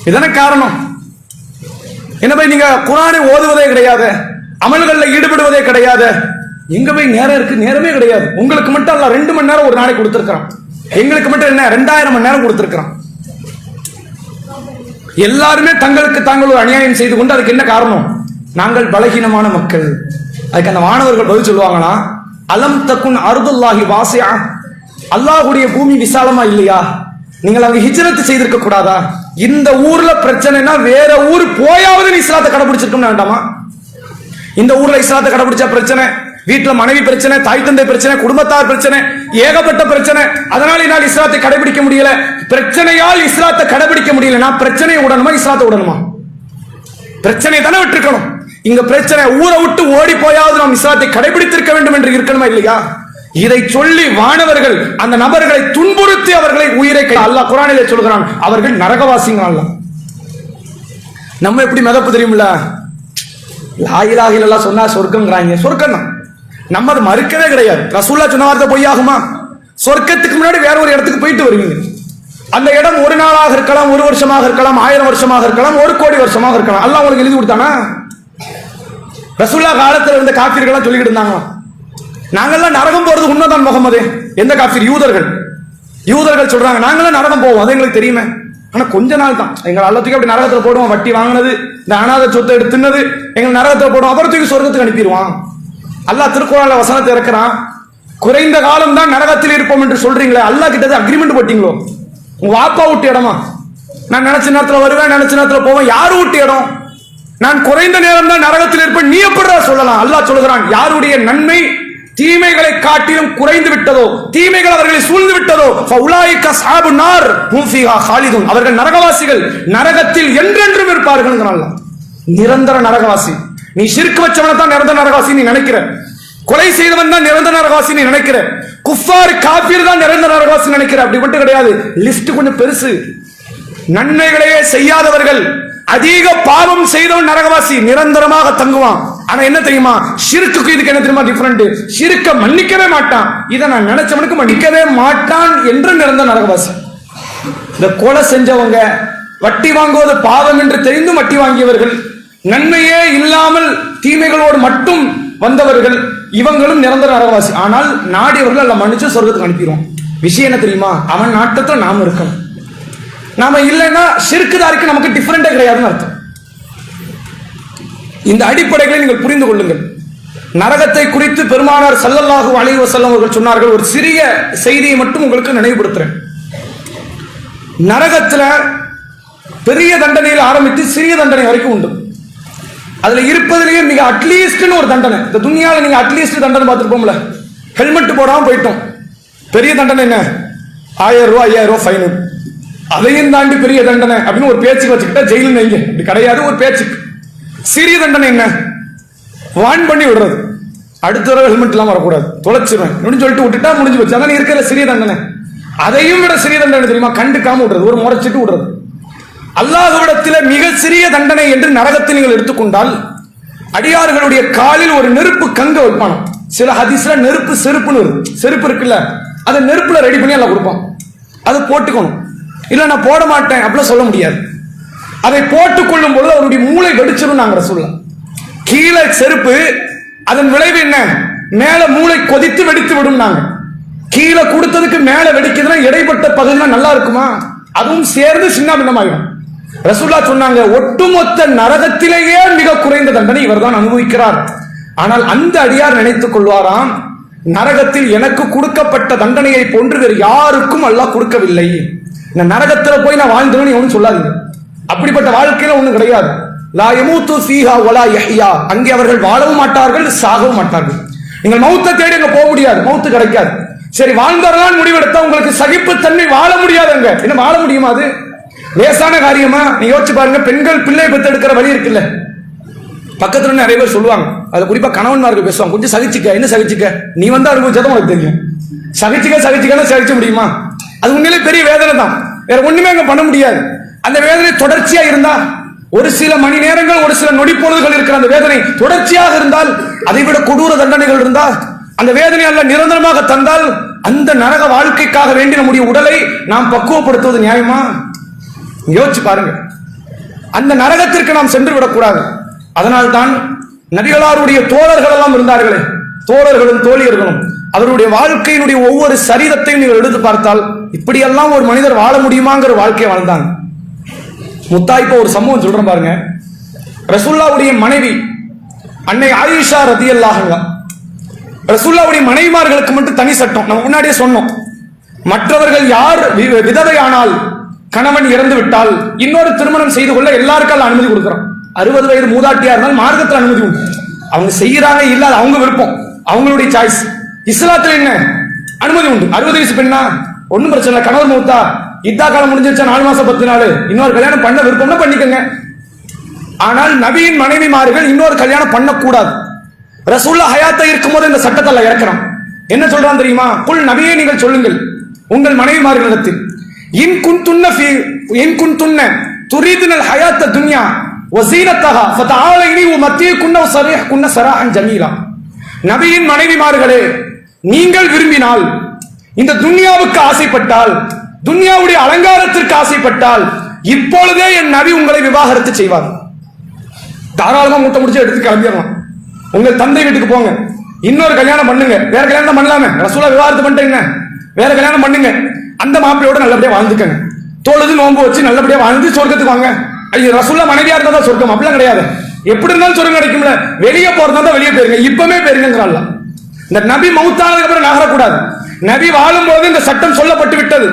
Speaker 1: இதானே காரணம். என்ன பை, நீங்க குர்ஆனை ஓதுவதே கிடையாது, அமல்களில் ஈடுபடுவதே கிடையாது, எங்க போய் நேரம் இருக்கு? நேரமே கிடையாது. உங்களுக்கு மட்டும் அல்ல 2 மணி நேரம் ஒரு நாளைக்கு கொடுத்திருக்கிறான், எங்களுக்கு மட்டும் என்ன 2000 மணி நேரம் கொடுத்திருக்கிறான். எல்லாருமே தங்களுக்கு தாங்கள் ஒரு அநியாயம் செய்து கொண்டு, அதுக்கு என்ன காரணம்? நாங்கள் பலகீனமான மக்கள். அதுக்கு அந்த மாணவர்கள் பதில் சொல்லுவாங்கன்னா, அலம் தக்குன் அர்துல்லாஹி வாசிஆ, அல்லாஹ்வுடைய பூமி விசாலமா இல்லையா? நீங்கள் அங்க ஹிஜ்ரத் செய்திருக்க கூடாதா? இந்த ஊர்ல பிரச்சனைனா வேற ஊர் போயாவது நீ இஸ்லாத்தை கடைபிடிச்சிருக்கணும் வேண்டாமா? இந்த ஊர்ல இஸ்லாத்தை கடைபிடிச்சா பிரச்சனை, வீட்டுல மனைவி பிரச்சனை, தாய் தந்தை பிரச்சனை, குடும்பத்தார் பிரச்சனை, ஏகப்பட்ட பிரச்சனை. அதனால என்னால் இஸ்லாத்தை கடைபிடிக்க முடியல. பிரச்சனையால் இஸ்லாத்தை கடைபிடிக்க முடியல. நான் பிரச்சனையை விடணுமா, இஸ்லாத்தை விடணுமா? பிரச்சனை தானே விட்டுருக்கணும். இங்க பிரச்சனை, ஊரை விட்டு ஓடி போயாவது நாம் இஸ்லாத்தை கடைபிடித்திருக்க வேண்டும் என்று இருக்கணுமா இல்லையா? இதை சொல்லி வானவர்கள் அந்த நபர்களை துன்புறுத்தி அவர்களை உயிரை அல்லாஹ் குர்ஆனிலே சொல்கிறான், அவர்கள் நரகவாசிகள். நம்ம எப்படி மிதப்பு தெரியுமில்ல? லா இலாஹ இல்லல்லாஹ் சொன்னா சொர்க்கம்ங்கறாங்க. சொர்க்கம் தான், நம்ம அதை மறுக்கவே கிடையாது. ரசூலுல்லாஹ் சொன்ன வார்த்தை பொய்யாகுமா? சொர்க்கத்துக்கு முன்னாடி வேற ஒரு இடத்துக்கு போயிட்டு வருவீங்க. அந்த இடம் 1 நாளாக இருக்கலாம், 1 வருஷமாக இருக்கலாம், 1000 வருஷமாக இருக்கலாம், 1 கோடி வருஷமாக இருக்கலாம். அல்லாஹ் உங்களுக்கு எழுதி கொடுத்தானா? ரசூலுல்லாஹ் காலத்தில் இருந்த காஃபிர்கள்லாம் சொல்லிக்கிட்டு இருந்தாங்க, நாங்கெல்லாம் நரகம் போறது உண்மைதான் முகமது. எந்த காஃபிர்? யூதர்கள் சொல்றாங்க, நாங்கெல்லாம் நரகம் போவோம், அது எங்களுக்கு தெரியுமே. ஆனா கொஞ்ச நாள் தான், எங்களை எல்லாத்துக்கும் அப்படி நரகத்துல போடுவோம். வட்டி வாங்கினது, இந்த அனாதை சொத்தை எடுத்துனது எங்களை நரகத்துல போடுவோம், அப்புறம் தூக்கி சொர்க்கத்துக்கு அனுப்பிடுவான். அல்லாஹ் திருக்குர்ஆன்ல வசனத்தை இறக்குறான், குறைந்த காலம் தான் நரகத்தில் இருப்போம் என்று சொல்றீங்களே, அல்லாஹ் கிட்ட அக்ரிமெண்ட் போட்டீங்களோ? உங்க வாப்பா விட்டு இடமா? நான் நினைச்ச நேரத்துல வருவேன், நினைச்ச நேரத்துல போவேன். யாரு விட்டு இடம்? நான் குறைந்த நேரம் தான் நரகத்தில் இருப்பேன், நீ எப்படிடா சொல்லலாம்? அல்லாஹ் சொல்கிறான், யாருடைய நன்மை தீமைகளை காட்டிலும் குறைந்து விட்டதோ, தீமைகள் அவர்களை சூழ்ந்து விட்டதோ, ஃபஉலாயிக அஸ்ஹாபுன் நார் ஹும் ஃபீஹா காலிதுன், அவர்கள் நரகவாசிகள், நரகத்தில் என்றென்றும் இருப்பார்கள். நிரந்தர நரகவாசி. நீ ஷிர்க் வச்சவன தான் நிரந்தர நரகவாசி நீ நினைக்கிற, கொலை செய்தவன் தான் நிரந்தர நரகவாசி நீ நினைக்கிற, குஃபார் காஃபிர் தான் நிரந்தர நரகவாசி நினைக்கிற. அப்படி மட்டும் கிடையாது, லிஸ்ட் கொஞ்சம் பெருசு. நன்மைகளையே செய்யாதவர்கள், அதிக பாவம் செய்தவன் நரகவாசி நிரந்தரமாக தங்குவான். ஆனா என்ன தெரியுமா, ஷிர்க்குக்கு இதுக்கு என்ன தெரியுமா டிஃபரெண்ட்? ஷிர்க்க மன்னிக்கவே மாட்டான், இதை நான் நினைச்சவனுக்கு மன்னிக்கவே மாட்டான் என்று நிரந்தர நரகவாசி. இந்த கொலை செஞ்சவங்க, வட்டி வாங்குவது பாவம் என்று தெரிந்தும் வட்டி வாங்கியவர்கள், நன்மையே இல்லாமல் தீமைகளோடு மட்டும் வந்தவர்கள், இவங்களும் நிரந்தர நரகவாசி. ஆனால் நாடியவர்கள் அல்ல மன்னிச்சு சொர்க்கத்துக்கு அனுப்பிடுவோம். விஷயம் என்ன தெரியுமா, அவன் நாட்டத்தில் நாம இருக்கணும். நாம இல்லைன்னா ஷிர்க்குதாரிக்கு நமக்கு டிஃபரெண்டே கிடையாதுன்னு அர்த்தம். இந்த அடிப்படைகளை நீங்கள் புரிந்து கொள்ளுங்கள். நரகத்தை குறித்து பெருமானார் ஸல்லல்லாஹு அலைஹி வஸல்லம் அவர்கள் சொன்னார்கள். ஒரு சிறிய செய்தியை மட்டும் உங்களுக்கு நினைவுபடுத்துறேன். நரகத்துல பெரிய தண்டனையில் ஆரம்பித்து சிறிய தண்டனை வரைக்கும் உண்டு. அதுல இருப்பதிலேயே மிக அட்லீஸ்ட்னு ஒரு தண்டனை. இந்த துனியாவில் நீங்க அட்லீஸ்ட் தண்டனை பார்த்துருப்போம்ல, ஹெல்மெட் போடாம போயிட்டோம், பெரிய தண்டனை என்ன? 1000 ரூபாய் 5000 ரூபாய் ஃபைனு. அதையும் தாண்டி பெரிய தண்டனை அப்படின்னு ஒரு பேச்சுக்கு வச்சுக்கிட்டா ஜெயிலும் வைங்க, அப்படி கிடையாது, ஒரு பேச்சுக்கு. சிறிய தண்டனை என்ன? வான் பண்ணி விடுறது, அடுத்த தடவை ஹெல்மெட் எல்லாம் வரக்கூடாது, தொலைச்சிருவேன் அப்படின்னு சொல்லிட்டு விட்டுட்டா முடிஞ்சு வச்சு. அதான் இருக்கிற சிறிய தண்டனை. அதையும் விட சிறிய தண்டனை தெரியுமா, கண்டுக்காம விடுறது, ஒரு முறைச்சிட்டு விடுறது. அல்லாஹ்விடத்தில் மிக சிறிய தண்டனை என்று நரகத்தில் நீங்கள் எடுத்துக்கொண்டால், அடியார்களுடைய காலில் ஒரு நெருப்பு கங்க வைப்பானோ. சில ஹதீஸ்ல நெருப்பு செருப்புன்னு செருப்பு இருக்குல்ல, அதை நெருப்புல ரெடி பண்ணி எல்லாம் கொடுப்பான். அதை போட்டுக்கணும். இல்ல நான் போட மாட்டேன் அப்படிலாம் சொல்ல முடியாது. அதை போட்டுக் கொள்ளும் பொழுது அவருடைய மூளை வெடிச்சிடும். நாங்க சொல்ல கீழே செருப்பு, அதன் விளைவு என்ன? மேல மூளை கொதித்து வெடித்து விடும். நாங்க கீழே கொடுத்ததுக்கு மேல வெடிக்குதுன்னா இடைப்பட்ட பகுதினா நல்லா இருக்குமா? அதுவும் சேர்ந்து சின்ன பின்னமாயிடும். ரசூலுல்லாஹ் சொன்னாங்க, ஒட்டுமொத்த நரகத்திலேயே மிக குறைந்த தண்டனை இவர் தான் அனுபவிக்கிறார். ஆனால் அந்த அடியார் நினைத்துக் கொள்வாராம், நரகத்தில் எனக்கு கொடுக்கப்பட்ட தண்டனையை போன்று வேறு யாருக்கும் அல்லாஹ் கொடுக்கவில்லை. இந்த நரகத்துல போய் நான் வாழ்ந்துருன்னு எவனும் சொல்லாதீங்க. அப்படிப்பட்ட வாழ்க்கையில ஒண்ணும் கிடையாது. லா யமூது ஃபீஹா வலா யஹ்யா. அங்கே அவர்கள் வாழவும் மாட்டார்கள், சாகவும் மாட்டார்கள். நீங்கள் மௌத்தை தேடி அங்க போக முடியாது, மௌத்து கிடைக்காது. சரி, வாழ்ந்தாரலாம் முடிவெடுத்தா உங்களுக்கு சகிப்புத்தன்மை வாழ முடியாதுங்க. என்ன வாழ முடியுமா? அது லேசான காரியமா? நீ யோசிச்சு பாருங்க. பெண்கள் பிள்ளை பெற்றெடுக்கிற வழி இருக்குல்ல, பக்கத்துல நிறைய பேர் சொல்லுவாங்க, அது குறிப்பா கணவன்மார்கள் பேசுவாங்க, கொஞ்சம் சகிச்சுக்க. என்ன சகிச்சுக்க? நீ வந்து அனுபவிச்சதான் உனக்கு தெரியும். சகிச்சுக்க சகிச்ச முடியுமா? அது உண்மையிலே பெரிய வேதனை தான், வேற ஒண்ணுமே அங்க பண்ண முடியாது. அந்த வேதனை தொடர்ச்சியா இருந்தா, ஒரு சில மணி நேரங்கள், ஒரு சில நொடி பொழுதுகள் இருக்கிற அந்த வேதனை தொடர்ச்சியாக இருந்தால், அதை விட கொடூர தண்டனைகள் இருந்தால், அந்த வேதனை அல்ல நிரந்தரமாக தந்தால், அந்த நரக வாழ்க்கைக்காக வேண்டி நம்முடைய உடலை நாம் பக்குவப்படுத்துவது நியாயமா? யோசிச்சு பாருங்க. அந்த நரகத்திற்கு நாம் சென்று விடக்கூடாது. அதனால்தான் நபிகளாருடைய தோழர்கள் எல்லாம் இருந்தார்களே, தோழர்களும் தோழியர்களும், அவருடைய வாழ்க்கையினுடைய ஒவ்வொரு சரிதத்தையும் நீங்கள் எடுத்து பார்த்தால், இப்படியெல்லாம் ஒரு மனிதர் வாழ முடியுமாங்கிற வாழ்க்கையை வாழ்ந்தாங்க. முத்தாய்ப்ப ஒரு சம்பவம் சொல்றேன் பாருங்க. ரசூலுல்லாஹ்வுடைய மனைவி அன்னை ஆயிஷா ரலியல்லாஹு அன்ஹா, ரசூலுல்லாஹ்வுடைய மனைவிமார்களுக்கு மட்டும் தனி சட்டம். நம்ம முன்னாடியே சொன்னோம், மற்றவர்கள் யார் விதவையானால், கணவன் இறந்து விட்டால் இன்னொரு திருமணம் செய்து கொள்ள எல்லாருக்கும் அனுமதி கொடுக்கிறோம். 60 வயது மூதாட்டியா இருந்தால் மார்க்கத்தில் அனுமதி உண்டு. அவங்க செய்யறாங்க இல்ல, அவங்க விருப்பம், அவங்களுடைய சாய்ஸ். இஸ்லாத்துல என்ன அனுமதி உண்டு. 60 வயசு பெண்ணா ஒன்னும் பிரச்சனை இல்லை, கணவர் மூத்தா, இத்தா காலம் முடிஞ்சிருச்சா 4 மாசம் 10 நாள், இன்னொரு கல்யாணம் பண்ண விருப்பம்னா பண்ணிக்கங்க. ஆனால் நபியின் மனைவிமார்கள் இன்னொரு கல்யாணம் பண்ணக்கூடாது. ரசூலுல்லாஹ் ஹயாத்தா இருக்கும்போது இந்த சட்டத்தை இறக்குறான். என்ன சொல்றான் தெரியுமா? குல், நபியே நீங்கள் சொல்லுங்கள் உங்கள் மனைவிமார்களிடத்தில், இன் குன்துன்ன துரீதுனல் ஹயாத்த துன்யா வஸீனத்தஹா ஃபதஆலைனி உமத்தியகுன்ன வஸரீஹ்குன்ன ஸராஹன் ஜமீலா. நபியின் மனைவிமார்களே, நீங்கள் விரும்பினால், இந்த துன்யாவுக்கு ஆசைப்பட்டால், துன்யாவுடைய அலங்காரத்திற்கு ஆசைப்பட்டால், இப்பொழுதே என் நபி உங்களை விவாகரத்து செய்வார். தாராளமா மூட்டை முடிச்சு எடுத்து கிளம்பிடலாம். உங்கள் தந்தை வீட்டுக்கு போங்க, இன்னொரு கல்யாணம் பண்ணுங்க. வேற கல்யாணம் பண்ணலாமே, ரசூலுல்லாஹ் விவாகரத்து பண்ணிட்டீங்க, வேற கல்யாணம் பண்ணுங்க. அந்த மாப்பிள்ளையோட நல்லபடியா வாழ்ந்துக்கங்க, தொழுது நோன்பு வச்சு நல்லபடியா வாழ்ந்து சொர்க்கத்துக்கு வாங்க. ஐயோ, ரசூலுல்லாஹ் மனைவியா இருந்தா தான் சொர்க்கம் அப்படிலாம் கிடையாது. எப்படி இருந்தாலும் சொர்க்கம் கிடைக்கும்ல. வெளியே போறதா தான் வெளியே போயிருங்க, இப்பவே போயிருங்கிறாள். இந்த நபி மௌத்தானதுக்கு அப்புறம் நகரக்கூடாது. நபி வாழும் போது இந்த சட்டம் சொல்லப்பட்டு விட்டது.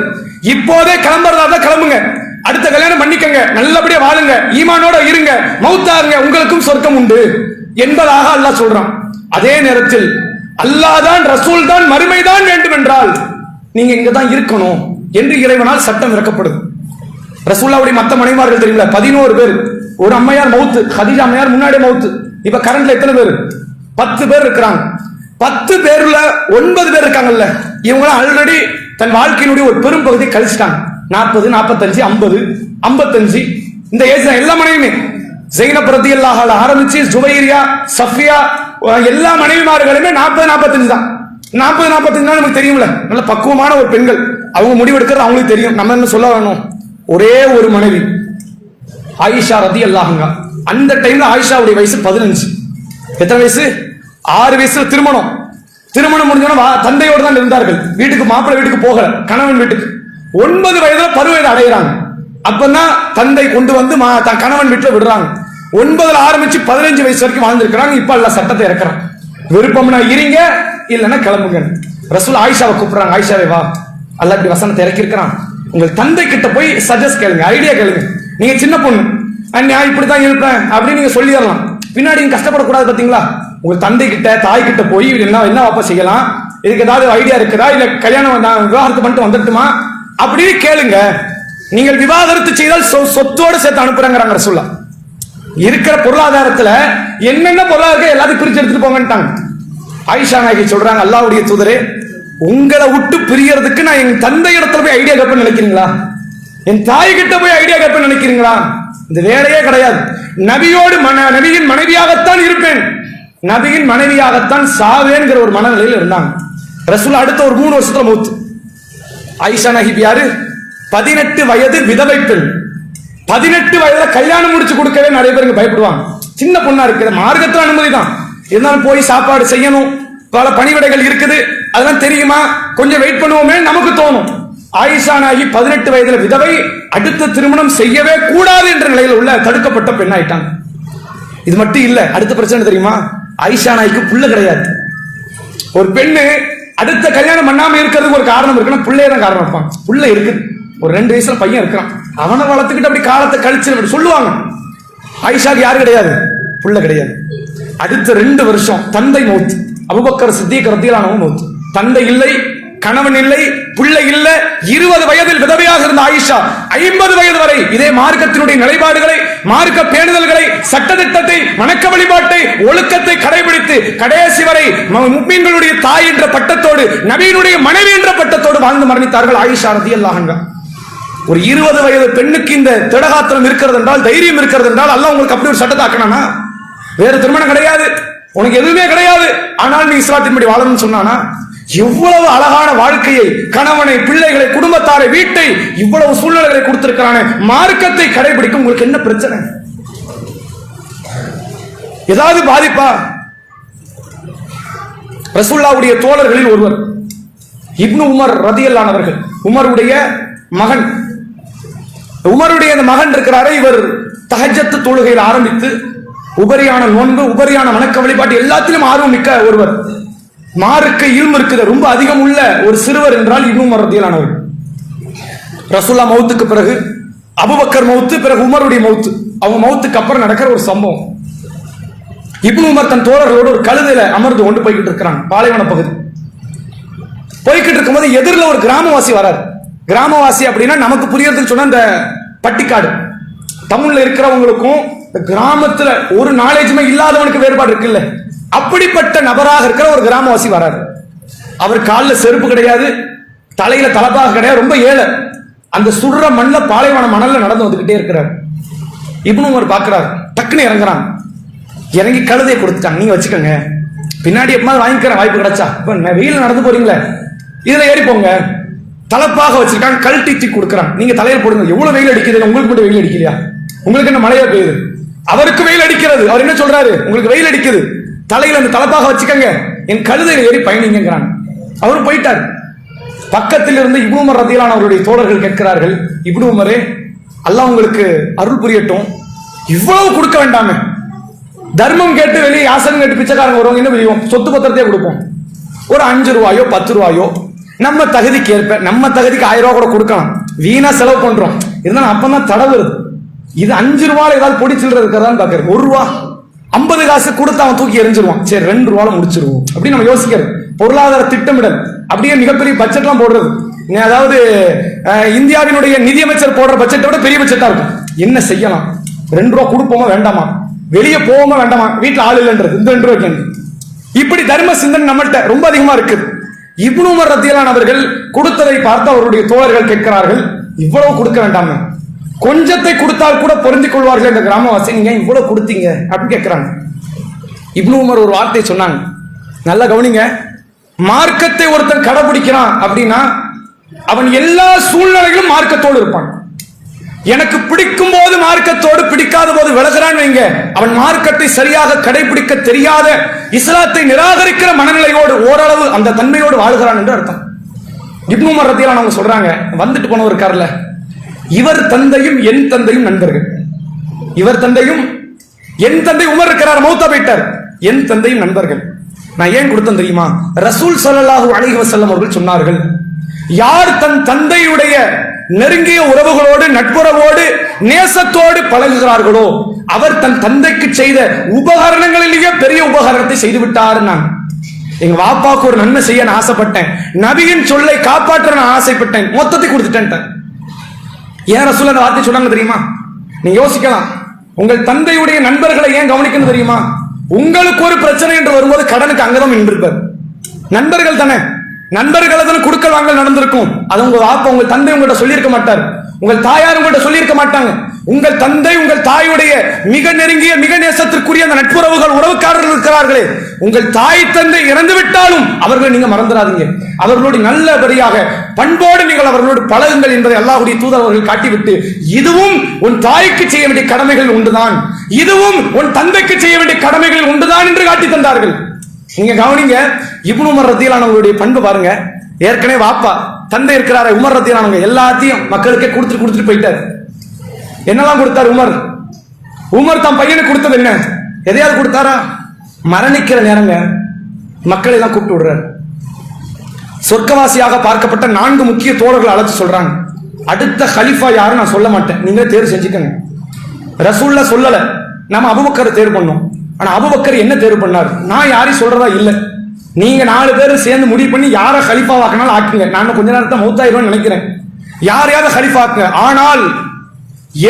Speaker 1: இப்போதே கிளம்புறதா தான் கிளம்புங்க, அடுத்த கல்யாணம் பண்ணிக்கங்க, நல்லபடியா வாழுங்க, ஈமானோட இருங்க, மௌத்தாருங்க, உங்களுக்கும் சொர்க்கம் உண்டு என்பதாக அல்லாஹ் சொல்றான். அதே நேரத்தில் அல்லாஹ் தான், ரசூல் தான், மறுமை தான் வேண்டும் என்றால் நீங்க இங்க தான் இருக்கணும் என்று இறைவனால் சட்டம் இறக்கப்படுது. ரசூலுல்லாஹ்வுடைய மத்த மனைவிமார்கள் தெரியுங்களா? 11 பேர். ஒரு அம்மையார் மவுத்து, ஹதீஜா அம்மையார் முன்னாடியே மவுத்து. இப்ப கரண்ட்ல எத்தனை பேர்? 10 பேர் இருக்கிறாங்க. 10 பேர்ல 9 பேர் இருக்காங்கல்ல, இவங்க ஆல்ரெடி தன் வாழ்க்கையினுடைய ஒரு பெரும் பகுதியை கழிச்சிட்டாங்க. 40, 45, 50, 55, இந்த ஏஜ் எல்லா மனைவியுமே ஜைனப் ரலியல்லாஹு அன்ஹா ஆரம்பிச்சு ஜுவைரியா, சஃபியா எல்லா மனைவிமார்களுமே 40-45 தான். 40-45 நமக்கு தெரியும்ல, நல்ல பக்குவமான ஒரு பெண்கள். அவங்க முடிவெடுக்கிறது அவங்களுக்கு தெரியும், நம்ம என்ன சொல்ல வேணும். ஒரே ஒரு மனைவி ஆயிஷா ரலியல்லாஹு அன்ஹா. அந்த டைம்ல ஆயிஷாவுடைய வயசு 15. எத்தனை வயசு? 6 வயசுல திருமணம் முடிஞ்சோன்னா தந்தையோடு தான் இருந்தார்கள். வீட்டுக்கு மாப்பிள்ளை வீட்டுக்கு போகல, கணவன் வீட்டுக்கு. 9 வயதுல பருவயது அடைகிறாங்க. அப்பதான் தந்தை கொண்டு வந்து கணவன் வீட்டுல விடுறாங்க. 9ல ஆரம்பிச்சு 15 வயசு வரைக்கும் வாழ்ந்திருக்கிறாங்க. இப்ப அல்ல சட்டத்தை இறக்குறான், விருப்பம்னா இருங்க, இல்லைன்னா கிளம்புங்க. ரசூல் ஆயிஷாவை கூப்பிடுறாங்க, ஆயிஷாவே வா, அல்ல இப்படி வசனத்தை இறக்கி இருக்கிறான், உங்கள் தந்தை கிட்ட போய் சஜஸ்ட் கேளுங்க, ஐடியா கேளுங்க. நீங்க சின்ன பொண்ணு, நான் இப்படித்தான் இருப்பேன் அப்படின்னு நீங்க சொல்லிடலாம். பின்னாடி நீங்க கஷ்டப்படக்கூடாது. பாத்தீங்களா, உங்க தந்தை கிட்ட தாய் கிட்ட போய் என்ன வாப்பா செய்யலாம், இதுக்கு ஏதாவது ஐடியா இருக்குதா, இல்ல கல்யாணம் விவாகரத்து பண்ணிட்டு வந்துட்டுமா அப்படின்னு கேளுங்க. நீங்கள் விவாகரத்து செய்தால் சொத்தோடு சேர்த்து அனுப்புறாங்க ரசூல்லா. இருக்கிற பொருளாதாரத்துல என்னென்ன பொருளாதாரம் எல்லாத்தையும் பிரிச்சு எடுத்துட்டு போங்கட்டாங்க. ஆயிஷா நாயகி சொல்றாங்க, அல்லாஹ்வுடைய தூதரே, உங்களை விட்டு பிரியறதுக்கு நான் என் தந்தை இடத்துல போய் ஐடியா கேட்பேன்னு நினைக்கிறீங்களா? என் தாய் கிட்ட போய் ஐடியா கேட்பேன்னு நினைக்கிறீங்களா? இந்த வேலையே கிடையாது. நபியின் மனைவியாகத்தான் இருப்பேன், நபியின் மனைவியாகத்தான் சாவேன்கிற ஒரு மனநிலையில் இருந்தாங்க. ரசூல் அடுத்த ஒரு 3 வருஷத்துல மௌத். ஆயிஷா நாயகி யாரு? 18 வயது விதவை பெண். 18 வயதுல கல்யாணம் முடிச்சு கொடுக்கவே நிறைய பேருக்கு பயப்படுவாங்க. சின்ன பொண்ணா இருக்குது, மார்க்கத்துல அனுமதி தான், இருந்தாலும் போய் சாப்பாடு செய்யணும், பல பணிவிடைகள் இருக்குது, அதெல்லாம் தெரியுமா, கொஞ்சம் வெயிட் பண்ணுவோமே நமக்கு தோணும். ஆயிஷா நாயகி 18 வயதுல விதவை, அடுத்த திருமணம் செய்யவே கூடாது என்ற நிலையில் உள்ள தடுக்கப்பட்ட பெண் ஆயிட்டாங்க. இது மட்டும் இல்ல, அடுத்த பிரச்சனை தெரியுமா, ஆயிஷா நாய்க்கு புள்ள கிடையாது. ஒரு பெண்ணு அடுத்த கல்யாணம் பண்ணாம இருக்கிறதுக்கு ஒரு காரணம் இருக்குன்னா புள்ளையே தான் காரணம் இருப்பாங்க. புள்ள இருக்குது, ஒரு 2 வயசுல பையன் இருக்கிறான், அவனை வளர்த்துக்கிட்டு அப்படி காலத்தை கழிச்சு சொல்லுவாங்க. ஆயிஷாக்கு யாரு கிடையாது, புள்ள கிடையாது. அடுத்த 2 வருஷம் தந்தை மௌத், அபூபக்கர் சித்தீக் ரலியல்லாஹு அன்ஹு மௌத். தந்தை இல்லை, கணவன் இல்லை, பிள்ளை இல்லை. 20 வயதில் விதவையாக இருந்த ஆயிஷா 50 வயது வரை இதே மார்க்கத்தினுடைய நிலைப்பாடுகளை, மார்க்க பேணுதல்களை, சட்டத்திட்டத்தை, வணக்க வழிபாட்டை, ஒழுக்கத்தை கடைபிடித்து கடைசி வரை முஃமின்களுடைய தாய் என்ற பட்டத்தோடு, நபியினுடைய மனைவி என்ற பட்டத்தோடு வாழ்ந்து மரணித்தார்கள் ஆயிஷா ரலியல்லாஹு அன்ஹா. ஒரு 20 வயது பெண்ணுக்கு இந்த திடகாத்திரம் இருக்கிறது என்றால், தைரியம் இருக்கிறது என்றால், அல்லாஹ் உங்களுக்கு அப்படி ஒரு சட்டத்தை ஆக்கணும்னா, வேற திருமணம் கிடையாது, உனக்கு எதுவுமே கிடையாது, ஆனால் நீ இஸ்லாத்தின்படி வாழணும்னு சொன்னானா, எவ்வளவு அழகான வாழ்க்கையை, கணவனை, பிள்ளைகளை, குடும்பத்தாரை, வீட்டை, இவ்வளவு சூழ்நிலைகளை கொடுத்திருக்கிறான, மார்க்கத்தை கடைபிடிக்க உங்களுக்கு என்ன பிரச்சனை? ஏதாவது பாதிப்பா? ரசூலுல்லாஹ்வுடைய தோழர்களில் ஒருவர் இப்னு உமர் ரலியல்லாஹு அவர்கள், உமருடைய மகன். உமருடைய அந்த மகன் இருக்கிறாரே, இவர் தஹஜ்ஜத் தொழுகையில் ஆரம்பித்து உபரியான நோன்பு, உபரியான வணக்க வழிபாட்டு எல்லாத்திலும் ஆர்வம் மிக்க ஒருவர். மார்க்க இல்மு இருக்குது ரொம்ப அதிகம் உள்ள ஒரு சிறுவர் என்றால் இப்னு உமர் ரலியல்லாஹு அன்ஹு. ரசூலுல்லாஹ் மௌத்துக்கு பிறகு அபூபக்கர் மௌத்து, பிறகு உமருடைய மௌத்து, அவங்க மௌத்துக்கு அப்புறம் நடக்கிற ஒரு சம்பவம். இப்னு உமர் தன் தோழர்களோடு ஒரு கழுதையில அமர்ந்து கொண்டு போய்கிட்டு இருக்கிறாங்க, பாலைவன பகுதி. போய்கிட்டு இருக்கும்போது எதிரில் ஒரு கிராமவாசி வராரு. கிராமவாசி அப்படின்னா நமக்கு புரியறதுக்கு சொன்ன இந்த பட்டிக்காடு, தமிழ்ல இருக்கிறவங்களுக்கும் கிராமத்துல ஒரு நாலேஜுமே இல்லாதவனுக்கு வேறுபாடு இருக்குல்ல, அப்படிப்பட்ட நபராக இருக்கிற ஒரு கிராமவாசி வராரு. அவர் காலில் செருப்பு கிடையாது, தலையில தலப்பாக கிடையாது, ரொம்ப ஏழை. அந்த சுடுற மண்ணில், பாலைவன மணல்ல நடந்து வந்துகிட்டே இருக்கிறார். இப்னு உமர் பார்க்கிறார், டக்குன்னு இறங்குறாங்க. இறங்கி கழுதையை கொடுத்துட்டாங்க, நீங்க வச்சுக்கோங்க, பின்னாடி எப்பமாவது வாங்கிக்கிறேன் வாய்ப்பு கிடைச்சா. இப்ப வெயில் நடந்து போறீங்களே, இதுல ஏறி போங்க. தலப்பாக வச்சிருக்காங்க, கழட்டி தூக்கி கொடுக்குறாங்க, நீங்க தலையில போடுங்க. எவ்வளவு வெயில் அடிக்குது, உங்களுக்கு மட்டும் வெயில் அடிக்கலையா? உங்களுக்கு என்ன மழையா பெய்யுது? அவருக்கு வெயில் அடிக்கிறது. அவர் என்ன சொல்றாரு, உங்களுக்கு வெயில் அடிக்குது, தலையில அந்த தலப்பாக வச்சுக்கங்க, என் கழுதையில ஏறி பயணிங்கிறாங்க. அவரு போயிட்டார். பக்கத்தில் இருந்து இப்னு உமர் ரலியல்லாஹு அவருடைய தோழர்கள் கேட்கிறார்கள், இப்னு உமரே, அல்லாஹ் உங்களுக்கு அருள் புரியட்டும், இவ்வளவு கொடுக்க வேண்டாமே, தர்மம் கேட்டு வெளியே யாசகம் கேட்டு பிச்சைக்காரங்க வருவாங்க, என்ன புரியும், சொத்து பத்திரத்தையே கொடுப்போம், ஒரு 5 ரூபாயோ 10 ரூபாயோ நம்ம தகுதிக்கு ஏற்ப, நம்ம தகுதிக்கு 1000 ரூபாய் கூட கொடுக்கலாம், வீணா செலவு பண்றோம், இருந்தாலும் அப்பதான் தடை வருது. இது 5 ரூபாய் ஏதாவது பொடி சில்லற இருக்கிறதான்னு பாக்குறது. 1 ரூபா 50 காசு கொடுத்து அவன் தூக்கி எரிஞ்சிருவான், சரி 2 ரூபாய் முடிச்சிருவோம் அப்படின்னு நம்ம யோசிக்கிறது. பொருளாதார திட்டமிடல், அப்படியே மிகப்பெரிய பட்ஜெட் எல்லாம் போடுறது. அதாவது இந்தியாவினுடைய நிதியமைச்சர் போடுற பட்ஜெட்டை விட பெரிய பட்ஜெட்டா இருக்கும். என்ன செய்யலாம், 2 ரூபாய் கொடுப்போமா வேண்டாமா, வெளியே போவோமா வேண்டாமா, வீட்டுல ஆள் இல்லைன்றது, இந்த 2 ரூபாய்க்கு. இப்படி தர்ம சிந்தனை நம்மள்கிட்ட ரொம்ப அதிகமா இருக்குது. இப்னு உமர் ரலியல்லாஹு அவர்கள் கொடுத்ததை பார்த்து அவருடைய தோழர்கள் கேட்கிறார்கள், இவ்வளவு கொடுக்க வேண்டாமே, கொஞ்சத்தை கொடுத்தால் கூட பொருந்திக் கொள்வார்கள் என்ற கிராமவாசி. நீங்க இவ்வளவு கொடுத்தீங்க அப்படின்னு கேட்கிறாங்க. இப்னு உமர் ஒரு வார்த்தை சொன்னாங்க, நல்லா கவனிங்க. மார்க்கத்தை ஒருத்தன் கடைபிடிக்கிறான் அப்படின்னா அவன் எல்லா சூழ்நிலைகளும் மார்க்கத்தோடு இருப்பான். எனக்கு பிடிக்கும் போது மார்க்கத்தோடு, பிடிக்காத போது விலகிறான் வைங்க, அவன் மார்க்கத்தை சரியாக கடைபிடிக்க தெரியாத, இஸ்லாத்தை நிராகரிக்கிற மனநிலையோடு ஓரளவு அந்த தன்மையோடு வாழ்கிறான் என்று அர்த்தம். இப்னு உமர் ரலியல்லாஹு அன்ஹு சொல்றாங்க, வந்துட்டு போனவர் இருக்கார்ல, இவர் தந்தையும் என் தந்தையும் நண்பர்கள். இவர் தந்தையும் என் தந்தை உமர் இருக்கிறார், மௌத்தா போயிட்டார், என் தந்தையும் நண்பர்கள். நான் ஏன் கொடுத்தேன் தெரியுமா? ரசூல் ஸல்லல்லாஹு அலைஹி வஸல்லம் அவர்கள் சொன்னார்கள், யார் தன் தந்தையுடைய நெருங்கிய உறவுகளோடு, நட்புறவோடு, நேசத்தோடு பழகுகிறார்களோ அவர் தன் தந்தைக்கு செய்த உபகரணங்களிலேயே பெரிய உபகரணத்தை செய்து விட்டார். நான் எங்க வாப்பாவுக்கு ஒரு நன்மை செய்ய நான் ஆசைப்பட்டேன், நபியின் சொல்லை காப்பாற்ற நான் ஆசைப்பட்டேன், மொத்தத்தை கொடுத்துட்டேன். ஏன் ரசூல் அந்த வார்த்தை சொன்னாங்க தெரியுமா? நீங்க யோசிக்கலாம், உங்கள் தந்தையுடைய நண்பர்களை ஏன் கவனிக்கணும் தெரியுமா? உங்களுக்கு ஒரு பிரச்சனை என்று வரும்போது கடனுக்கு அங்கதான் நின்றிருப்பார். நண்பர்கள் தானே, நண்பர்கள் தானே கொடுக்கல் வாங்கல் நடந்திருக்கும். அது உங்க வாப்பா, உங்கள் தந்தை உங்கள்கிட்ட சொல்லியிருக்க மாட்டார், உங்கள் தாயார் உங்கள்கிட்ட சொல்லியிருக்க மாட்டாங்க. உங்கள் தந்தை உங்கள் தாயுடைய மிக நெருங்கிய, மிக நேசத்திற்குரிய அந்த நட்புறவுகள், உறவுக்காரர்கள் இருக்கிறார்களே, உங்கள் தாய் தந்தை இறந்து விட்டாலும் அவர்களை நீங்க மறந்துடாதீங்க. அவர்களோடு நல்லபடியாக பண்போடு நீங்கள் அவர்களோடு பழகுங்கள் என்பதை அல்லாஹ்வுடைய தூதர் அவர்கள் காட்டிவிட்டு, இதுவும் உன் தாய்க்கு செய்ய வேண்டிய கடமைகள் உண்டுதான், இதுவும் உன் தந்தைக்கு செய்ய வேண்டிய கடமைகள் உண்டுதான் என்று காட்டி தந்தார்கள். நீங்க கவனிங்க, இப்னு உமர் ரலியல்லாஹு அன்ஹுடைய பண்பு பாருங்க. ஏற்கனவே வாப்பா தந்தை இருக்கிறார உமர் ரலியல்லாஹு அன்ஹு எல்லாத்தையும் மக்களுக்கே கொடுத்துட்டு போயிட்டார். என்னெல்லாம் கொடுத்தார் உமர்? உமர் தன் பையனுக்கு கொடுத்தது என்ன? எதையாவது கொடுத்தாரா? மரணிக்கிற நேரங்க மக்களை எல்லாம் கூப்பிட்டு விடுறாரு. சொர்க்கவாசியாக பார்க்கப்பட்ட 4 முக்கிய தோழர்கள் அழைச்சு சொல்றாங்க, அடுத்த கலீஃபா யாரும் நான் சொல்ல மாட்டேன், நீங்க தேர்வு செஞ்சுக்கங்க. ரசூல்ல சொல்லல, நம்ம அபூபக்கரை தேர்வு பண்ணோம். ஆனா அபூபக்கர் என்ன தேர்வு பண்ணார்? நான் யாரையும் சொல்றதா இல்ல, நீங்க 4 பேரும் சேர்ந்து முடிவு பண்ணி யாரை கலீஃபா ஆக்கினாலும் ஆக்குங்க, நான் கொஞ்ச நேரத்தை மௌத்தாயிடுவேன்னு நினைக்கிறேன், யாரையாவது கலீஃபா ஆக்குங்க, ஆனால்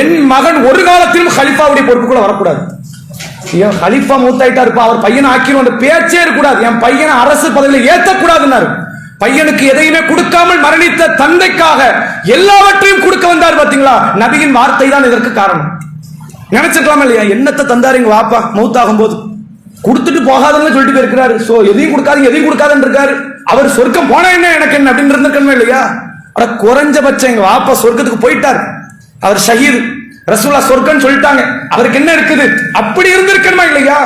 Speaker 1: என் மகன் ஒரு காலத்திலும் கலீஃபாவுடைய பொறுப்புக்குள்ள வரக்கூடாது. கலீஃபா மூத்தாயிட்டா இருப்பா, அவர் பையனை ஆக்கிரும் பேச்சே இருக்கக்கூடாது, என் பையனை அரசு பதவியில் ஏற்றக்கூடாதுன்னாரு. பையனுக்கு எதையுமே கொடுக்காமல் மரணித்த தந்தைக்காக எல்லாவற்றையும் கொடுக்க வந்தார். பாத்தீங்களா, நபியின் வார்த்தை தான் இதற்கு காரணம். நினைச்சிருக்கலாமா இல்லையா? என்னத்தை தந்தாரு எங்க வாப்பா மௌத்தாகும் போது? கொடுத்துட்டு போகாதுன்னு சொல்லிட்டு போயிருக்கிறாரு. சோ எதையும் கொடுக்காது, எதையும் கொடுக்காதுன்னு இருக்காரு. அவர் சொர்க்கம் போனா என்ன எனக்கு என்ன அப்படின்னு இருந்திருக்கணுமே இல்லையா? குறைஞ்சபட்சம் எங்க வாப்பா சொர்க்கத்துக்கு போயிட்டார், அவர் ஷஹீத், ரசூலா சொர்க்கம் சொல்லிட்டாங்க, அவருக்கு என்ன இருக்குது? அப்படி இருந்திருக்கணுமா இல்லையா?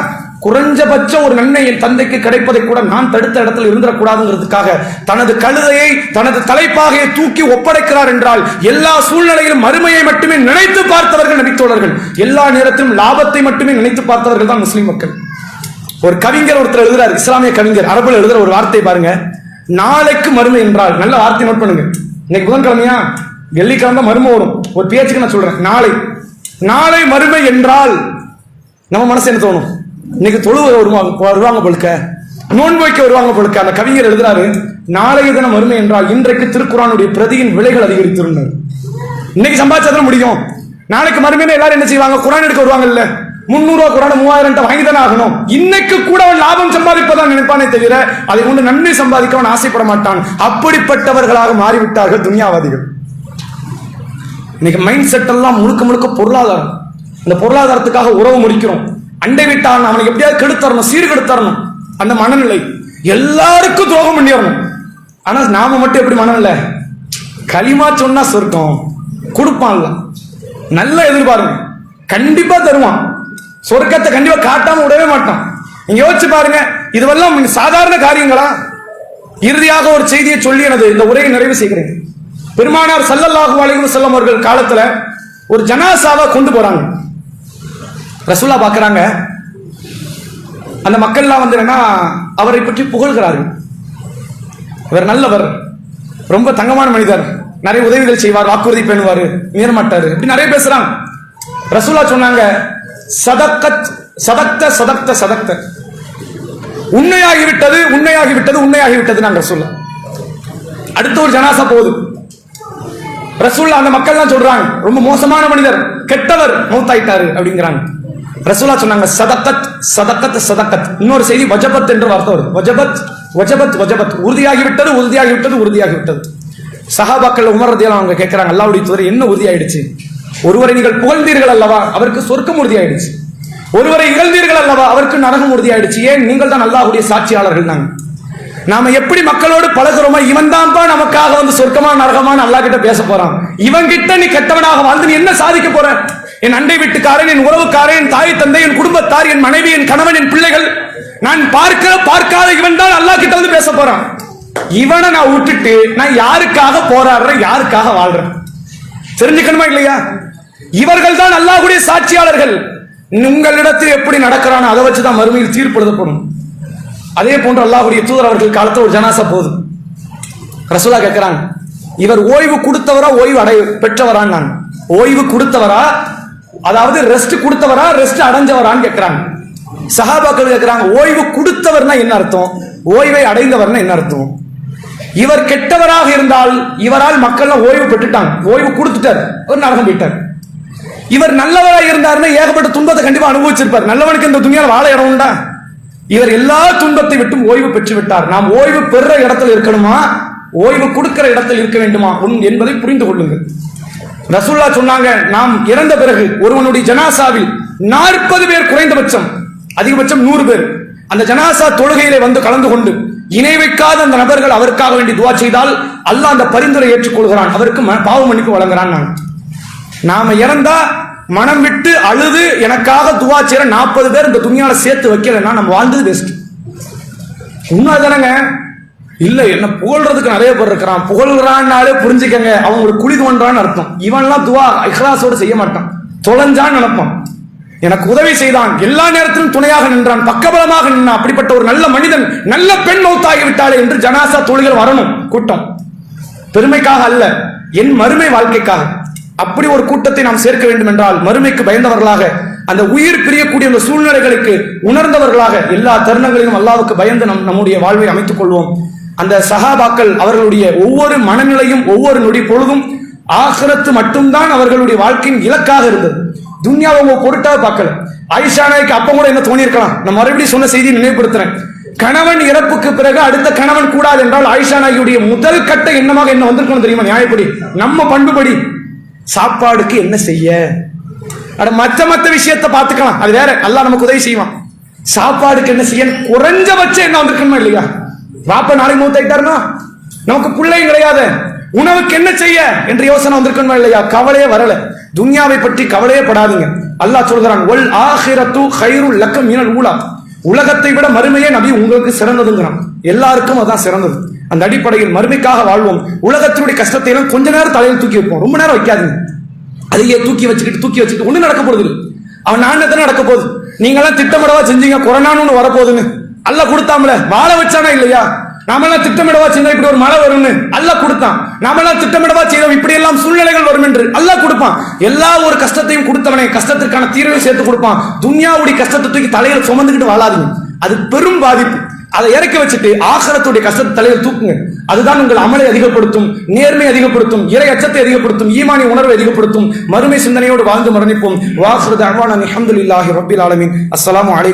Speaker 1: குறைஞ்சபட்சம் ஒரு நன்மை என் தந்தைக்கு கிடைப்பதை கூட நான் தடுத்த இடத்துல இருந்துடக்கூடாதுங்கிறதுக்காக தனது கழுதையை, தனது தலைப்பாகையை தூக்கி ஒப்படைக்கிறார் என்றால், எல்லா சூழ்நிலையிலும் மறுமையை மட்டுமே நினைத்து பார்த்தவர்கள் நபித்தோழர்கள், எல்லா நேரத்திலும் லாபத்தை மட்டுமே நினைத்து பார்த்தவர்கள் தான் முஸ்லிம் மக்கள். ஒரு கவிஞர் ஒருத்தர் எழுதுறார், இஸ்லாமிய கவிஞர், அரபுல எழுதுற ஒரு வார்த்தை பாருங்க, நாளைக்கு மறுமை என்றால், நல்ல வார்த்தை நோட் பண்ணுங்க. இன்னைக்கு புதன்கிழமையா, வெள்ளிக்கிழமை மறுமை வரும். ஒரு பேச்சுக்கு நான் சொல்றேன், நாளை மறுமை என்றால் நம்ம மனசு என்ன தோணும்? இன்னைக்கு தொழுவ வருவாங்க பொழுக்க, நோன்பு வைக்க வருவாங்க பொழுக்க. அந்த கவிஞர் எழுதுறாரு, நாளைய தினம் மறுமை என்றால் இன்றைக்கு திருக்குர்ஆனுடைய பிரதியின் விலைகள் அதிகரித்திருந்தது. இன்னைக்கு சம்பாதிச்சா முடியும், நாளைக்கு மறுமையில எல்லாரும் என்ன செய்வாங்க? குர்ஆன் எடுக்க வருவாங்க இல்ல, 300 ரூபாய் குர்ஆன் 3000 வாங்கி தானே ஆகணும். இன்னைக்கு கூட அவன் லாபம் சம்பாதிப்பதான் நினைப்பானே தவிர அதை கொண்டு நன்மை சம்பாதிக்க அவன் ஆசைப்பட மாட்டான். அப்படிப்பட்டவர்களாக மாறிவிட்டார்கள் துன்யாவாதிகள். இன்னைக்கு மைண்ட் செட் எல்லாம் முழுக்க முழுக்க பொருளாதாரம். இந்த பொருளாதாரத்துக்காக உறவு முடிக்கிறோம், அண்டை விட்டான் அவனுக்கு எப்படியாவது கெடுத்தரணும், சீர்கெடுத்தரணும், அந்த மனநிலை. எல்லாருக்கும் துரோகம் பண்ணிடணும். ஆனா நாம மட்டும் எப்படி மனநிலை? களிமா சொன்னா சொர்க்கம் கொடுப்பான்ல, நல்லா எதிர்பாருங்க, கண்டிப்பா தருவான். சொர்க்கத்தை கண்டிப்பா காட்டாம விடவே மாட்டான். நீங்க யோசிச்சு பாருங்க, இதுவெல்லாம் சாதாரண காரியங்களா? இறுதியாக ஒரு செய்தியை சொல்லி எனது இந்த உரையை நிறைவு செய்கிறேன். பெருமானார் ஸல்லல்லாஹு அலைஹி வஸல்லம் அவர்கள் காலத்துல ஒரு ஜனாசாவை கொண்டு போறாங்க. ரசூலா பாக்குறாங்க, அந்த மக்கள்லாம் வந்து என்னன்னா அவரை பற்றி புகழ்கிறார்கள். இவர் நல்லவர், ரொம்ப தங்கமான மனிதர், நிறைய உதவிகள் செய்வார், வாக்குறுதி பேணுவார், மீறமாட்டாரு, இப்படி நிறைய பேசுறாங்க. ரசூலா சொன்னாங்க, சதக்கத் சதக்த சதக்த சதக்த, உண்மையாகிவிட்டது உண்மையாகிவிட்டது உண்மையாகிவிட்டது. நாங்க ரசூலா அடுத்த ஒரு ஜனாசா போகுது. ரசூல்லா அந்த மக்கள்லாம் சொல்றாங்க, ரொம்ப மோசமான மனிதர், கெட்டவர், மௌத்தாயிட்டாரு அப்படிங்கிறாங்க. ரசூலா சொன்னாங்க, சதக்கத் சதக்கத் சதக்கத். இன்னொரு செய்தி வஜபத் என்ற வார்த்தை வருது. வஜபத் வஜபத் வஜபத், உறுதியாகிவிட்டது உறுதியாகிவிட்டது உறுதியாகிவிட்டது. சஹாபாக்கள் உமர் ரலியல்லாஹு அன்ஹு கேட்கிறாங்க, அல்லாஹ்வுடைய தூதரே என்ன உறுதியாயிடுச்சு? ஒருவரை நீங்கள் புகழ்ந்தீர்கள் அல்லவா, அவருக்கு சொர்க்கம் உறுதியாயிடுச்சு. ஒருவரை இகழ்ந்தீர்கள் அல்லவா, அவருக்கு நரகம் உறுதியாயிடுச்சு. ஏன்? நீங்கள் தான் அல்லாஹ்வுடைய சாட்சியாளர்கள். நாம எப்படி மக்களோடு பழகுறோமோ, இவன் தான்ப்பா நமக்காக வந்து சொர்க்கமா நரகமான அல்லாஹ் கிட்ட பேச போறான். இவன் கிட்ட நீ கெட்டவனாக வாழ்ந்து நீ என்ன சாதிக்க போற? என் அண்டை வீட்டுக்காரன், என் உறவுக்காரன், என் தாய் தந்தை, என் குடும்பத்தார், என் மனைவி, என் கணவன், என் பிள்ளைகள், நான் பார்க்காத இவன் தான் அல்லாஹ் கிட்ட வந்து பேச போறான். இவனை நான் விட்டுட்டு நான் யாருக்காக போராடுறேன், யாருக்காக வாழ்றேன்? தெரிஞ்சுக்கணுமா இல்லையா? இவர்கள் தான் அல்லாஹ்வுடைய சாட்சியாளர்கள். உங்களிடத்தில் எப்படி நடக்கிறானோ அதை வச்சுதான் மறுமையில் தீர்ப்பு எழுதப்படும். அதே போன்று அல்லாஹ்வுடைய தூதர் அவர்கள் காலத்தில் ஒரு ஜனாசா போகுது. ரசூலா கேட்கிறாங்க, இவர் ஓய்வு கொடுத்தவரா ஓய்வு பெற்றவரா? நான் ஓய்வு கொடுத்தவரா, அதாவது ரெஸ்ட் கொடுத்தவரா ரெஸ்ட் அடைஞ்சவரான்னு கேட்கிறாங்க. சஹாபாக்கள் கேட்கிறாங்க, ஓய்வு கொடுத்தவர்னா என்ன அர்த்தம், ஓய்வை அடைந்தவர்னா என்ன அர்த்தம்? இவர் கெட்டவராக இருந்தால் இவரால் மக்கள் ஓய்வு பெற்றுட்டாங்க, ஓய்வு கொடுத்துட்டார், ஒரு நரகம் போயிட்டார். இவர் நல்லவராக இருந்தாருன்னா ஏகப்பட்ட துன்பத்தை கண்டிப்பா அனுபவிச்சிருப்பார். நல்லவனுக்கு இந்த துணியால் வாழ இடம் உண்டா? இவர் எல்லா துன்பத்தை விட்டும் ஓய்வு பெற்று விட்டார். நாம் ஓய்வு பெறுற இடத்துல இருக்கணுமா, ஓய்வு கொடுக்கிற இடத்தில் இருக்க வேண்டுமா என்பதை புரிந்து கொள்ளுங்கள். ரசூல்லா சொன்னாங்க, நாம் இறந்த பிறகு ஒருவனுடைய ஜனாசாவில் 40 பேர், குறைந்தபட்சம், அதிகபட்சம் 100 பேர் அந்த ஜனாசா தொழுகையிலே வந்து கலந்து கொண்டு இணை வைக்காத அந்த நபர்கள் அவருக்காக வேண்டி துவா செய்தால் அல்லாஹ் அந்த பரிந்துரை ஏற்றுக்கொள்கிறான், அவருக்கு பாவ மன்னிப்பு வழங்குறான். நாம இறந்தா மனம் விட்டு அழுது எனக்காக துவா செய்யற 40 பேர் இந்த துணியால சேர்த்து வைக்கலன்னா நம்ம வாழ்ந்தது பெஸ்ட். உண்மைதானங்க? இல்ல, என்ன புகழ்றதுக்கு நிறைய பேர் இருக்கிறான், புகழ்றான்னாலே புரிஞ்சுக்கங்க, அவங்க ஒரு குழி தோன்றான்னு அர்த்தம். இவன்லாம் துவா இஹ்லாஸோடு செய்ய மாட்டான், தொலைஞ்சான்னு நினைப்பான். எனக்கு உதவி செய்தான், எல்லா நேரத்திலும் துணையாக நின்றான், பக்கபலமாக நின்றான், அப்படிப்பட்ட ஒரு நல்ல மனிதன், நல்ல பெண் மௌத்தாகி விட்டாளே என்று ஜனாசா தொழுகைகள் வரணும் கூட்டம். பெருமைக்காக அல்ல, என் மறுமை வாழ்க்கைக்காக. அப்படி ஒரு கூட்டத்தை நாம் சேர்க்க வேண்டும் என்றால் மறுமைக்கு பயந்தவர்களாக, அந்த உயிர் பிரியக்கூடிய அந்த சூழ்நிலைகளுக்கு உணர்ந்தவர்களாக எல்லா தருணங்களிலும் அல்லாஹ்வுக்கு பயந்து நம்முடைய வாழ்வை அமைத்துக் கொள்வோம். அந்த சஹாபாக்கள் அவர்களுடைய ஒவ்வொரு மனநிலையும் ஒவ்வொரு நொடி பொழுதும் ஆகிரத்து மட்டும்தான் அவர்களுடைய வாழ்க்கையின் இலக்காக இருந்தது. துன்யாவை அவங்க பொருட்டாக பார்க்கல. ஆயிஷா நாய்க்கு அப்ப கூட என்ன தோணி இருக்கலாம், நான் மறுபடியும் சொன்ன செய்தியை நினைவுபடுத்துறேன். கணவன் இறப்புக்கு பிறகு அடுத்த கணவன் கூடாது என்றால் ஆயிஷா நாயுடைய முதல் கட்ட எண்ணமாக என்ன வந்திருக்கணும் தெரியுமா? நியாயப்படி, நம்ம பண்புபடி சாப்பாடுக்கு என்ன செய்ய, மற்ற விஷயத்தை பார்த்துக்கலாம், அது வேற, அல்லாஹ் நமக்கு உதவி செய்வான். சாப்பாடுக்கு என்ன செய்ய, குறைஞ்சபட்சம் என்ன வந்திருக்கணுமா இல்லையா? வாப்ப நாளை மூத்தாயிட்டாருன்னா நமக்கு பிள்ளையும் கிடையாது, உணவுக்கு என்ன செய்ய என்ற யோசனை வந்திருக்கணுமா இல்லையா? கவலையே வரல. துன்யாவை பற்றி கவலையே படாதீங்க. அல்லாஹ் சொல்கிறான், வல் ஆகிரத்து கைருல் லக்கம் மினல் ஊலா, உலகத்தை விட மறுமையே நபி உங்களுக்கு சிறந்ததுங்கிறான். எல்லாருக்கும் அதான் சிறந்தது. அந்த அடிப்படையில் மறுமைக்காக வாழ்வோம். உலகத்தினுடைய கஷ்டத்தை எல்லாம் கொஞ்ச நேரம் தலையில் தூக்கி வைப்போம், ரொம்ப நேரம் வைக்காதீங்க. அதையே தூக்கி வச்சுக்கிட்டு ஒண்ணு நடக்க போகுது, அவன் நானே நடக்க போகுது. நீங்க எல்லாம் திட்டமிடவா செஞ்சீங்க, கொரோனான்னு ஒண்ணு வரப்போகுதுன்னு, அல்லாஹ் கொடுத்தாமல, வாழ வச்சானா இல்லையா? நாமெல்லாம் திட்டமிடவா செய்தோம் இப்படி ஒரு மழை வரும்னு, அல்லாஹ் கொடுத்தான். நாமெல்லாம் திட்டமிடவா செய்தோம் இப்படி எல்லாம் சூழ்நிலைகள் வரும் என்று, அல்லாஹ் கொடுப்பான். எல்லா ஒரு கஷ்டத்தையும் கொடுத்தவனே கஷ்டத்திற்கான தீர்வையும் சேர்த்து கொடுப்பான். துன்யாவுடைய கஷ்டத்தை தூக்கி தலையில சுமந்துக்கிட்டு வாழாதீங்க, அது பெரும் பாதிப்பு. அதை இறக்கி வச்சுட்டு ஆகிரத்துடைய கஷ்டத்தை தலையில் தூக்குங்க. அதுதான் உங்கள் அமலை அதிகப்படுத்தும், நேர்மை அதிகப்படுத்தும், இறை அச்சத்தை அதிகப்படுத்தும், ஈமானி உணர்வை அதிகப்படுத்தும். மறுமை சிந்தனையோடு வாழ்ந்து மரணிப்போம். வாஹிரு தஅவானா அல்ஹம்துலில்லாஹி ரப்பில் ஆலமீன். அஸ்ஸலாமு அலைக்கும்.